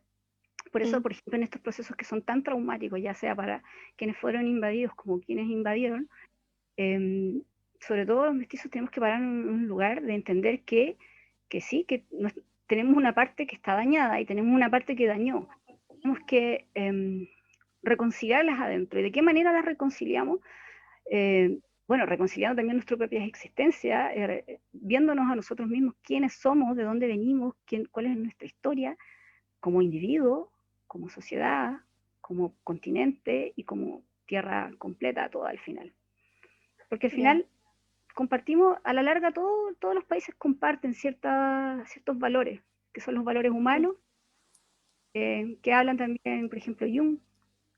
por eso, Mm. por ejemplo, en estos procesos que son tan traumáticos, ya sea para quienes fueron invadidos como quienes invadieron, eh, sobre todo los mestizos tenemos que parar en un lugar de entender que sí, que tenemos una parte que está dañada y tenemos una parte que dañó. Tenemos que reconciliarlas adentro. ¿Y de qué manera las reconciliamos? Bueno, reconciliando también nuestra propia existencia, viéndonos a nosotros mismos quiénes somos, de dónde venimos, cuál es nuestra historia, como individuo, como sociedad, como continente y como tierra completa toda al final. Porque al Ya. final compartimos, a la larga todos los países comparten ciertos valores, que son los valores Mm. humanos, que hablan también, por ejemplo, Jung,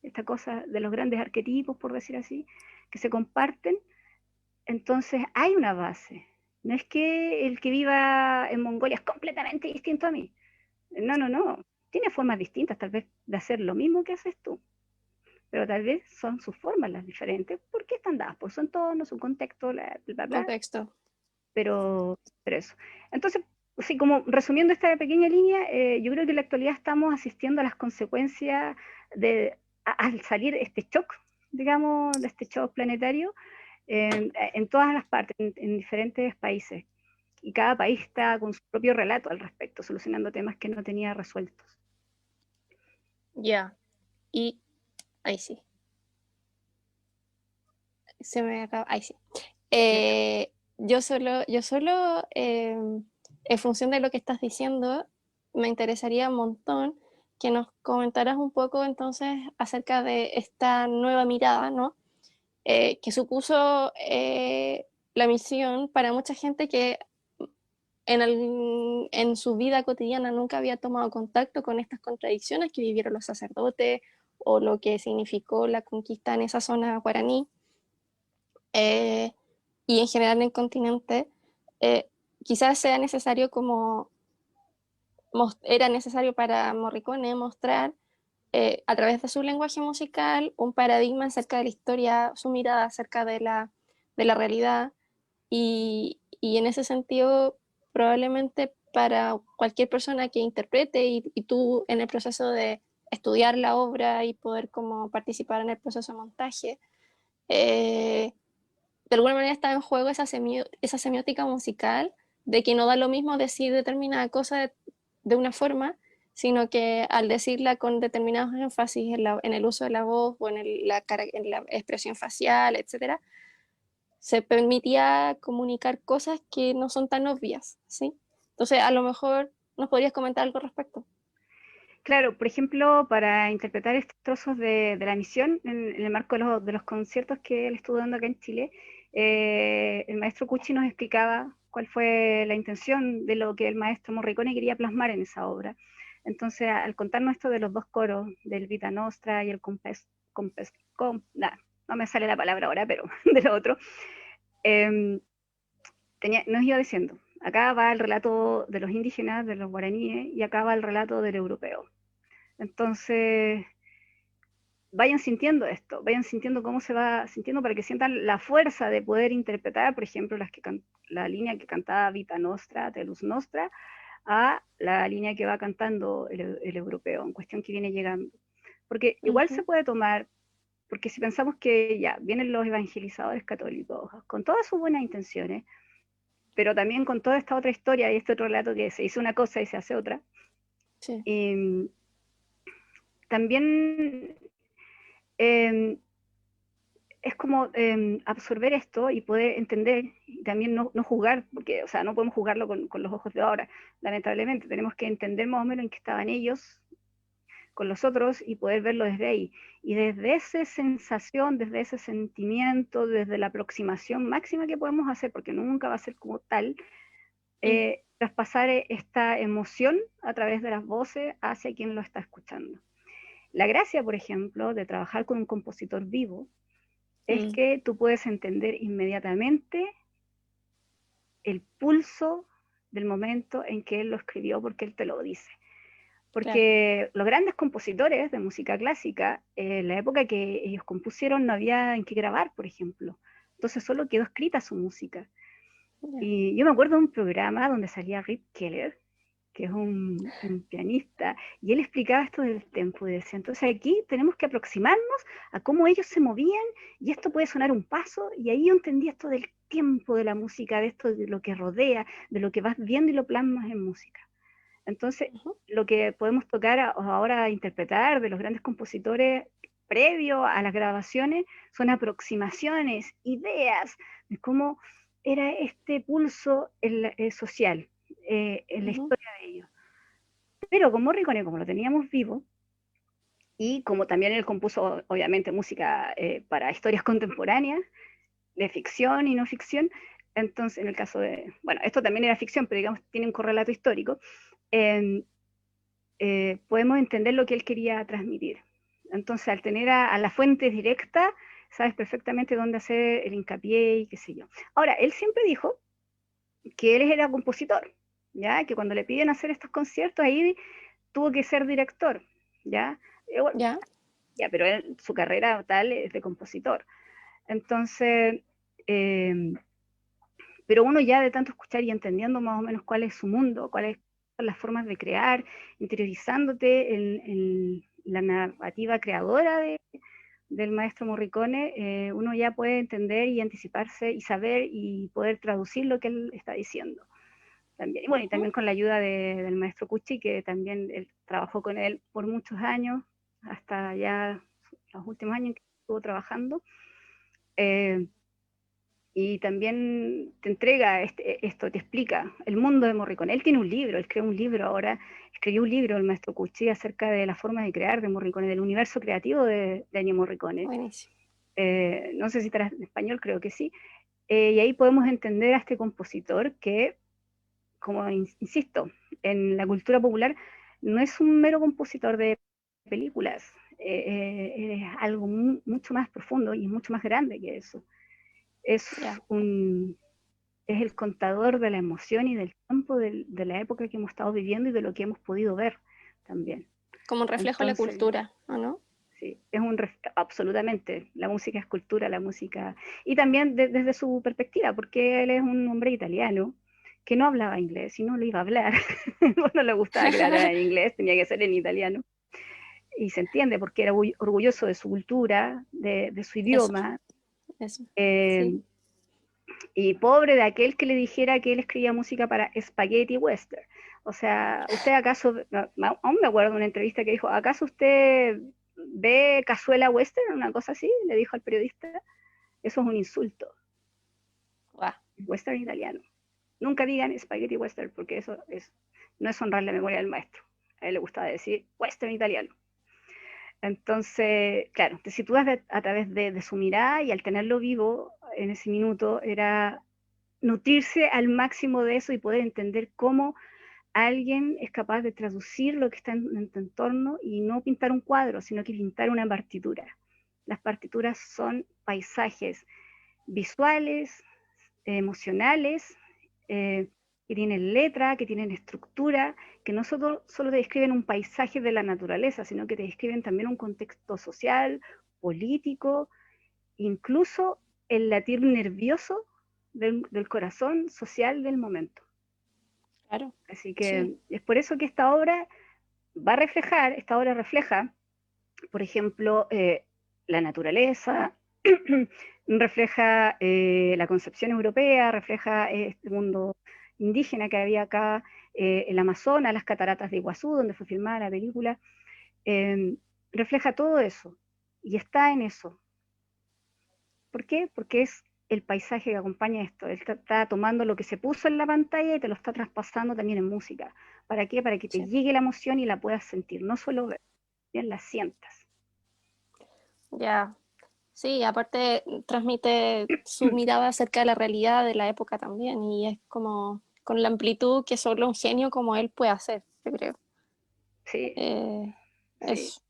esta cosa de los grandes arquetipos, por decir así, que se comparten. Entonces hay una base. No es que el que viva en Mongolia es completamente distinto a mí. No, no, no. Tiene formas distintas tal vez de hacer lo mismo que haces tú, pero tal vez son sus formas las diferentes, porque están dadas por su entorno, su contexto, bla, bla, bla, Contexto. pero eso. Entonces, sí, como resumiendo esta pequeña línea, yo creo que en la actualidad estamos asistiendo a las consecuencias al salir este shock, digamos, de este shock planetario en todas las partes, en diferentes países. Y cada país está con su propio relato al respecto, solucionando temas que no tenía resueltos. Ya. Y ahí sí. Se me acaba. Ahí sí. Yo solo, en función de lo que estás diciendo, me interesaría un montón que nos comentaras un poco entonces acerca de esta nueva mirada, ¿no? Que supuso la misión para mucha gente que en su vida cotidiana nunca había tomado contacto con estas contradicciones que vivieron los sacerdotes o lo que significó la conquista en esa zona guaraní. Eh, y en general en el continente, eh, quizás sea necesario como era necesario para Morricone mostrar a través de su lenguaje musical un paradigma acerca de la historia, su mirada acerca de la realidad y en ese sentido probablemente para cualquier persona que interprete y tú en el proceso de estudiar la obra y poder como participar en el proceso de montaje, eh, de alguna manera está en juego esa semiótica musical de que no da lo mismo decir determinada cosa de una forma, sino que al decirla con determinados énfasis en el uso de la voz o en la expresión facial, etcétera, se permitía comunicar cosas que no son tan obvias, ¿sí? Entonces, a lo mejor nos podrías comentar algo al respecto. Claro, por ejemplo, para interpretar estos trozos de la misión, en el marco de los conciertos que él estuvo dando acá en Chile, el maestro Cucci nos explicaba cuál fue la intención de lo que el maestro Morricone quería plasmar en esa obra. Entonces, al contarnos esto de los dos coros, del Vita Nostra y el no me sale la palabra ahora, pero de lo otro, nos iba diciendo, acá va el relato de los indígenas, de los guaraníes, y acá va el relato del europeo. Entonces, vayan sintiendo esto, vayan sintiendo cómo se va sintiendo para que sientan la fuerza de poder interpretar, por ejemplo, la línea que cantaba Vita Nostra, Telus Nostra, a la línea que va cantando el europeo, en cuestión que viene llegando. Porque igual se puede tomar, porque si pensamos que ya vienen los evangelizadores católicos con todas sus buenas intenciones, pero también con toda esta otra historia y este otro relato que se hizo una cosa y se hace otra, Sí. También es como absorber esto y poder entender y también no juzgar, porque, o sea, no podemos juzgarlo con los ojos de ahora, lamentablemente, tenemos que entender más o menos en qué estaban ellos con los otros y poder verlo desde ahí. Y desde esa sensación, desde ese sentimiento, desde la aproximación máxima que podemos hacer, porque nunca va a ser como tal, traspasar esta emoción a través de las voces hacia quien lo está escuchando. La gracia, por ejemplo, de trabajar con un compositor vivo es que tú puedes entender inmediatamente el pulso del momento en que él lo escribió porque él te lo dice. Porque los grandes compositores de música clásica, en la época que ellos compusieron no había en qué grabar, por ejemplo. Entonces solo quedó escrita su música. Y yo me acuerdo de un programa donde salía Rip Keller, que es un pianista, y él explicaba esto del tempo, y decía, entonces aquí tenemos que aproximarnos a cómo ellos se movían, y esto puede sonar un paso, y ahí yo entendí esto del tiempo de la música, de esto de lo que rodea, de lo que vas viendo y lo plasmas en música. Entonces, lo que podemos tocar ahora, interpretar de los grandes compositores previo a las grabaciones, son aproximaciones, ideas de cómo era este pulso social en la historia de ellos. Pero con Morricone, como lo teníamos vivo, y como también él compuso, obviamente, música para historias contemporáneas, de ficción y no ficción, entonces, en el caso de, bueno, esto también era ficción, pero digamos, tiene un correlato histórico, podemos entender lo que él quería transmitir. Entonces, al tener a la fuente directa, sabes perfectamente dónde hacer el hincapié y qué sé yo. Ahora, él siempre dijo que él era compositor, ¿ya? Que cuando le piden hacer estos conciertos, ahí tuvo que ser director, ¿ya? Bueno, ya, pero él, su carrera tal es de compositor. Entonces, pero uno ya de tanto escuchar y entendiendo más o menos cuál es su mundo, cuáles son las formas de crear, interiorizándote en la narrativa creadora del maestro Morricone, uno ya puede entender y anticiparse y saber y poder traducir lo que él está diciendo. También, y bueno, y también con la ayuda del maestro Cucci, que también él trabajó con él por muchos años, hasta ya los últimos años que estuvo trabajando. Y también te entrega esto, te explica el mundo de Morricone. Él tiene un libro, él creó un libro ahora, escribió un libro el maestro Cucci acerca de la forma de crear de Morricone, del universo creativo de Ennio Morricone. No sé si estará en español, creo que sí. Y ahí podemos entender a este compositor que, como insisto, en la cultura popular no es un mero compositor de películas, es algo mucho más profundo y mucho más grande que eso. Es el contador de la emoción y del tiempo de la época que hemos estado viviendo y de lo que hemos podido ver también. Como un reflejo de la cultura, ¿o no? Sí, es absolutamente, la música es cultura, la música, y también desde su perspectiva, porque él es un hombre italiano que no hablaba inglés y no lo iba a hablar, no le gustaba que le hablara en inglés, tenía que ser en italiano, y se entiende porque era orgulloso de su cultura, de su idioma. Eso. Sí. Y pobre de aquel que le dijera que él escribía música para Spaghetti Western. O sea, ¿usted acaso, aún me acuerdo de una entrevista que dijo, ¿acaso usted ve Cazuela Western? Una cosa así, le dijo al periodista. Eso es un insulto. Guau. Western italiano. Nunca digan Spaghetti Western, porque no es honrar la memoria del maestro. A él le gustaba decir Western italiano. Entonces, claro, te sitúas a través de su mirada, y al tenerlo vivo en ese minuto era nutrirse al máximo de eso y poder entender cómo alguien es capaz de traducir lo que está en tu entorno y no pintar un cuadro, sino que pintar una partitura. Las partituras son paisajes visuales, emocionales, que tienen letra, que tienen estructura, que no solo te describen un paisaje de la naturaleza, sino que te describen también un contexto social, político, incluso el latir nervioso del corazón social del momento. Claro, Así sí, que es por eso que esta obra refleja, por ejemplo, la naturaleza, refleja la concepción europea, refleja este mundo indígena que había acá, el Amazonas, las cataratas de Iguazú, donde fue filmada la película, refleja todo eso y está en eso. ¿Por qué? Porque es el paisaje que acompaña esto. Él está tomando lo que se puso en la pantalla y te lo está traspasando también en música. ¿Para qué? Para que te sí. llegue la emoción y la puedas sentir, no solo ver, bien la sientas. Ya. Sí, aparte transmite su mirada acerca de la realidad de la época también, y es como con la amplitud que solo un genio como él puede hacer, yo creo. Sí, Eh, sí. eso.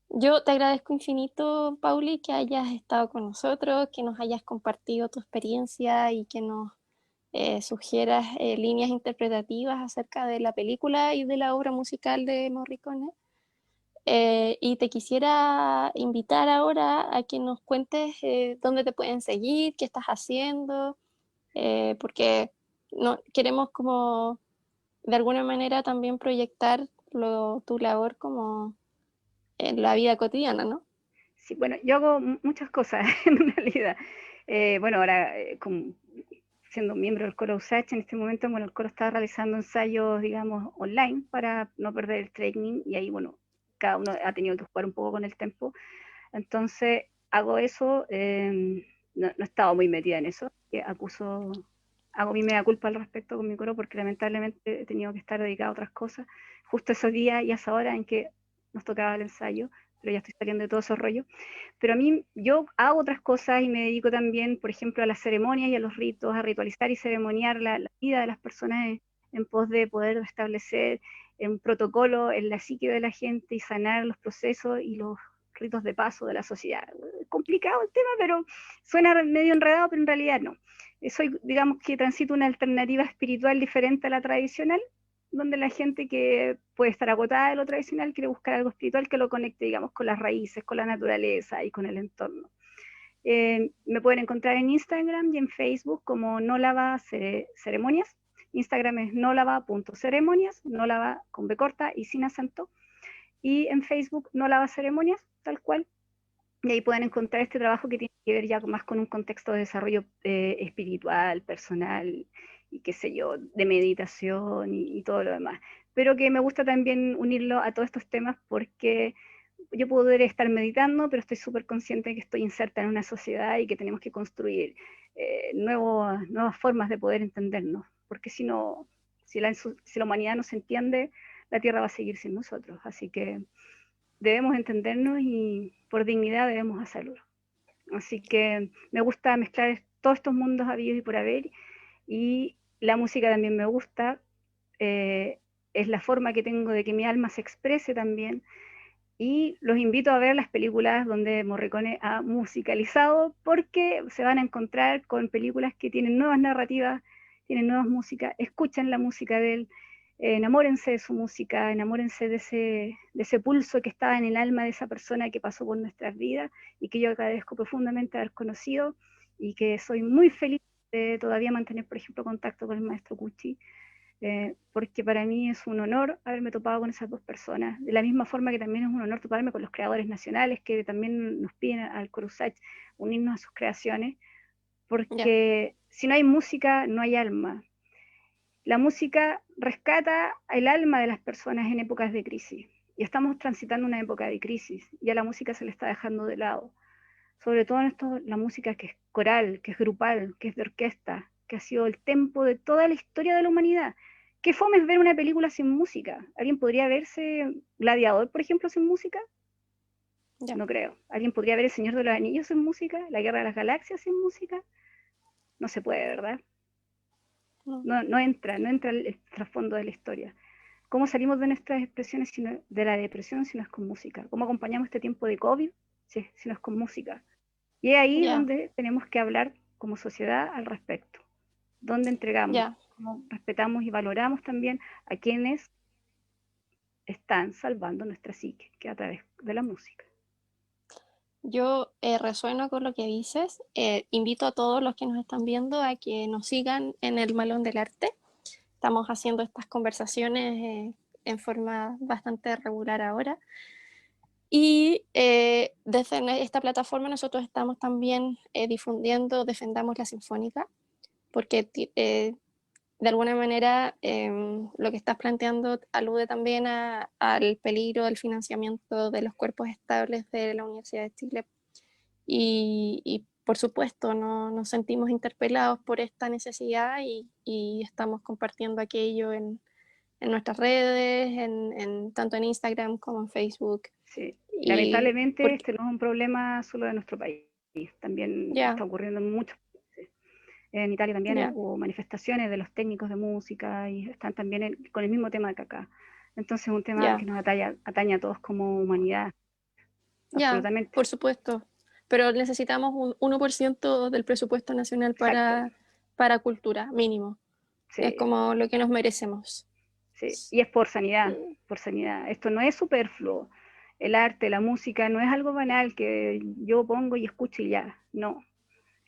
Yo te agradezco infinito, Pauli, que hayas estado con nosotros, que nos hayas compartido tu experiencia y que nos sugieras líneas interpretativas acerca de la película y de la obra musical de Morricone. Y te quisiera invitar ahora a que nos cuentes dónde te pueden seguir, qué estás haciendo, porque no, queremos como de alguna manera también proyectar tu labor como en la vida cotidiana, ¿no? Sí, bueno, yo hago muchas cosas en realidad. Bueno, ahora siendo miembro del coro USACH en este momento, bueno, el coro está realizando ensayos, digamos, online para no perder el training, y ahí, bueno, cada uno ha tenido que jugar un poco con el tempo. Entonces, hago eso, no he estado muy metida en eso, que hago mi media culpa al respecto con mi coro, porque lamentablemente he tenido que estar dedicado a otras cosas, justo esos días y a esa hora en que nos tocaba el ensayo, pero ya estoy saliendo de todo esos rollos. Pero a mí, yo hago otras cosas y me dedico también, por ejemplo, a las ceremonias y a los ritos, a ritualizar y ceremoniar la vida de las personas en pos de poder establecer un protocolo en la psique de la gente y sanar los procesos y los ritos de paso de la sociedad. Es complicado el tema, pero suena medio enredado, pero en realidad no. Soy, digamos, que transito una alternativa espiritual diferente a la tradicional, donde la gente que puede estar agotada de lo tradicional quiere buscar algo espiritual que lo conecte, digamos, con las raíces, con la naturaleza y con el entorno. Me pueden encontrar en Instagram y en Facebook como No Lava Ceremonias. Instagram es nolava.ceremonias, no lava con B corta y sin acento. Y en Facebook No Lava Ceremonias, tal cual. Y ahí pueden encontrar este trabajo que tiene que ver ya más con un contexto de desarrollo espiritual, personal, y qué sé yo, de meditación y todo lo demás. Pero que me gusta también unirlo a todos estos temas, porque yo podré estar meditando, pero estoy súper consciente de que estoy inserta en una sociedad y que tenemos que construir nuevas formas de poder entendernos, porque si no, si la humanidad no se entiende, la Tierra va a seguir sin nosotros. Así que debemos entendernos y por dignidad debemos hacerlo. Así que me gusta mezclar todos estos mundos habidos y por haber, y la música también me gusta, es la forma que tengo de que mi alma se exprese también, y los invito a ver las películas donde Morricone ha musicalizado, porque se van a encontrar con películas que tienen nuevas narrativas, tienen nuevas músicas, escuchen la música de él, enamórense de su música, enamórense de ese pulso que estaba en el alma de esa persona que pasó por nuestras vidas y que yo agradezco profundamente haber conocido, y que soy muy feliz de todavía mantener, por ejemplo, contacto con el maestro Cucci, porque para mí es un honor haberme topado con esas dos personas, de la misma forma que también es un honor toparme con los creadores nacionales, que también nos piden al Corusach unirnos a sus creaciones, Ya, porque si no hay música, no hay alma. La música rescata el alma de las personas en épocas de crisis. Y estamos transitando una época de crisis. Y a la música se le está dejando de lado. Sobre todo en esto, la música que es coral, que es grupal, que es de orquesta, que ha sido el tempo de toda la historia de la humanidad. ¿Qué fome es ver una película sin música? ¿Alguien podría verse Gladiador, por ejemplo, sin música? ya. No creo. ¿Alguien podría ver El Señor de los Anillos sin música? ¿La Guerra de las Galaxias sin música? No se puede, ¿verdad? No. No entra el trasfondo de la historia. ¿Cómo salimos de nuestras expresiones de la depresión si no es con música? ¿Cómo acompañamos este tiempo de COVID si no es con música? Y es ahí Ya, donde tenemos que hablar como sociedad al respecto, donde entregamos, ya. cómo respetamos y valoramos también a quienes están salvando nuestra psique, que a través de la música. Yo resueno con lo que dices. Invito a todos los que nos están viendo a que nos sigan en el Malón del Arte. Estamos haciendo estas conversaciones en forma bastante regular ahora. Y desde esta plataforma nosotros estamos también difundiendo Defendamos la Sinfónica, porque de alguna manera lo que estás planteando alude también al peligro del financiamiento de los cuerpos estables de la Universidad de Chile. Y por supuesto, no, nos sentimos interpelados por esta necesidad y estamos compartiendo aquello en nuestras redes, tanto en Instagram como en Facebook. Sí. Y Lamentablemente porque, este no es un problema solo de nuestro país, también ya, está ocurriendo en muchos países. En Italia también ya, hubo manifestaciones de los técnicos de música y están también con el mismo tema que acá. Entonces es un tema que ya, nos atañe a todos como humanidad, ya, absolutamente. por supuesto. Pero necesitamos un 1% del presupuesto nacional Exacto, para cultura, mínimo. Es sí, como lo que nos merecemos. sí. Y es por sanidad, por sanidad. Esto no es superfluo. El arte, la música no es algo banal que yo pongo y escucho y ya. No.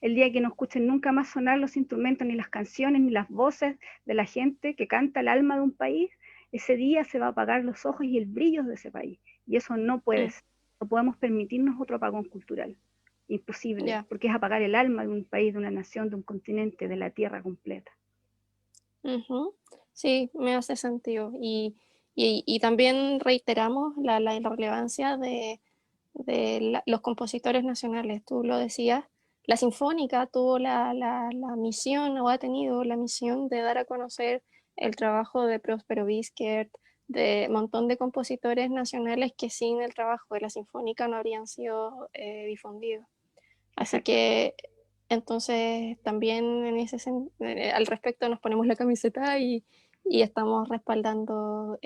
El día que no escuchen nunca más sonar los instrumentos, ni las canciones, ni las voces de la gente que canta el alma de un país, ese día se va a apagar los ojos y el brillo de ese país. Y eso no puede Mm, ser. No podemos permitirnos otro apagón cultural. Imposible, ya. porque es apagar el alma de un país, de una nación, de un continente, de la tierra completa. Ujú. Sí, me hace sentido. Y también reiteramos la relevancia de los compositores nacionales. Tú lo decías, la Sinfónica tuvo la misión o ha tenido la misión de dar a conocer el trabajo de Próspero Bisquert, de un montón de compositores nacionales que sin el trabajo de la Sinfónica no habrían sido difundidos. Así Exacto. que entonces también al respecto nos ponemos la camiseta y estamos respaldando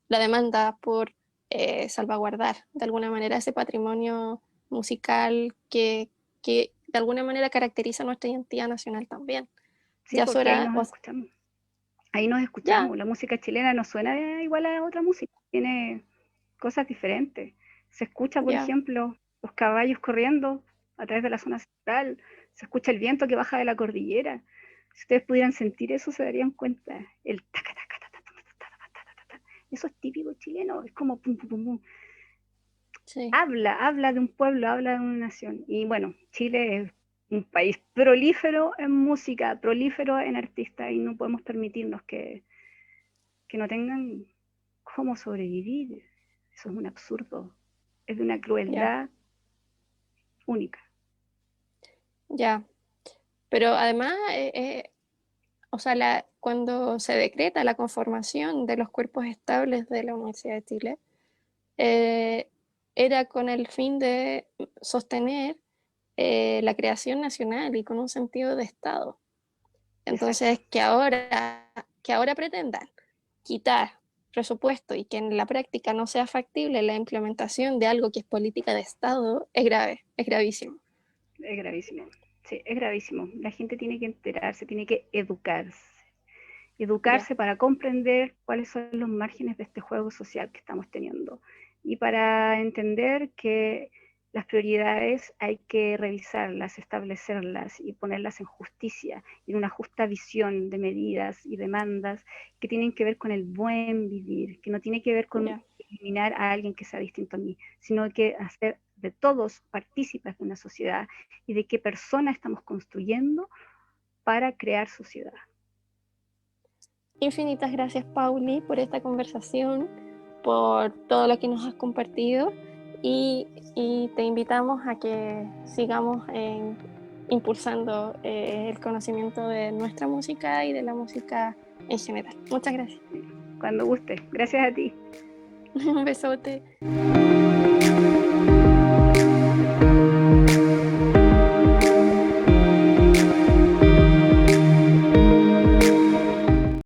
la demanda por salvaguardar de alguna manera ese patrimonio musical que de alguna manera caracteriza nuestra identidad nacional también. Sí, Ya es porque ahí hora, nos escuchamos. Ahí nos ya, escuchamos. La música chilena no suena igual a otra música. Tiene cosas diferentes. Se escucha, por ya, ejemplo, los caballos corriendo a través de la zona central, se escucha el viento que baja de la cordillera. Si ustedes pudieran sentir eso, se darían cuenta. El taca, taca, taca, taca, taca, taca, taca, taca. Eso es típico chileno, es como pum, pum, pum, pum. sí, Habla de un pueblo, habla de una nación. Y bueno, Chile es un país prolífero en música, prolífero en artistas, y no podemos permitirnos que no tengan cómo sobrevivir. Eso es un absurdo, es de una ya, crueldad única. ya. Pero además, o sea, cuando se decreta la conformación de los cuerpos estables de la Universidad de Chile, eh, era con el fin de sostener la creación nacional y con un sentido de Estado. Exacto. Entonces, que ahora pretendan quitar presupuesto y que en la práctica no sea factible la implementación de algo que es política de Estado, es grave, es gravísimo. Es gravísimo. Sí, es gravísimo. La gente tiene que enterarse, tiene que educarse. Ya, Educarse para comprender cuáles son los márgenes de este juego social que estamos teniendo y para entender que las prioridades hay que revisarlas, establecerlas y ponerlas en justicia, en una justa visión de medidas y demandas que tienen que ver con el buen vivir, que no tiene que ver con ya, eliminar a alguien que sea distinto a mí, sino que hacer de todos partícipes de una sociedad y de qué persona estamos construyendo para crear sociedad. Infinitas gracias, Pauli, por esta conversación, por todo lo que nos has compartido y te invitamos a que sigamos impulsando el conocimiento de nuestra música y de la música en general. Muchas gracias. Cuando guste. Gracias a ti. Un besote.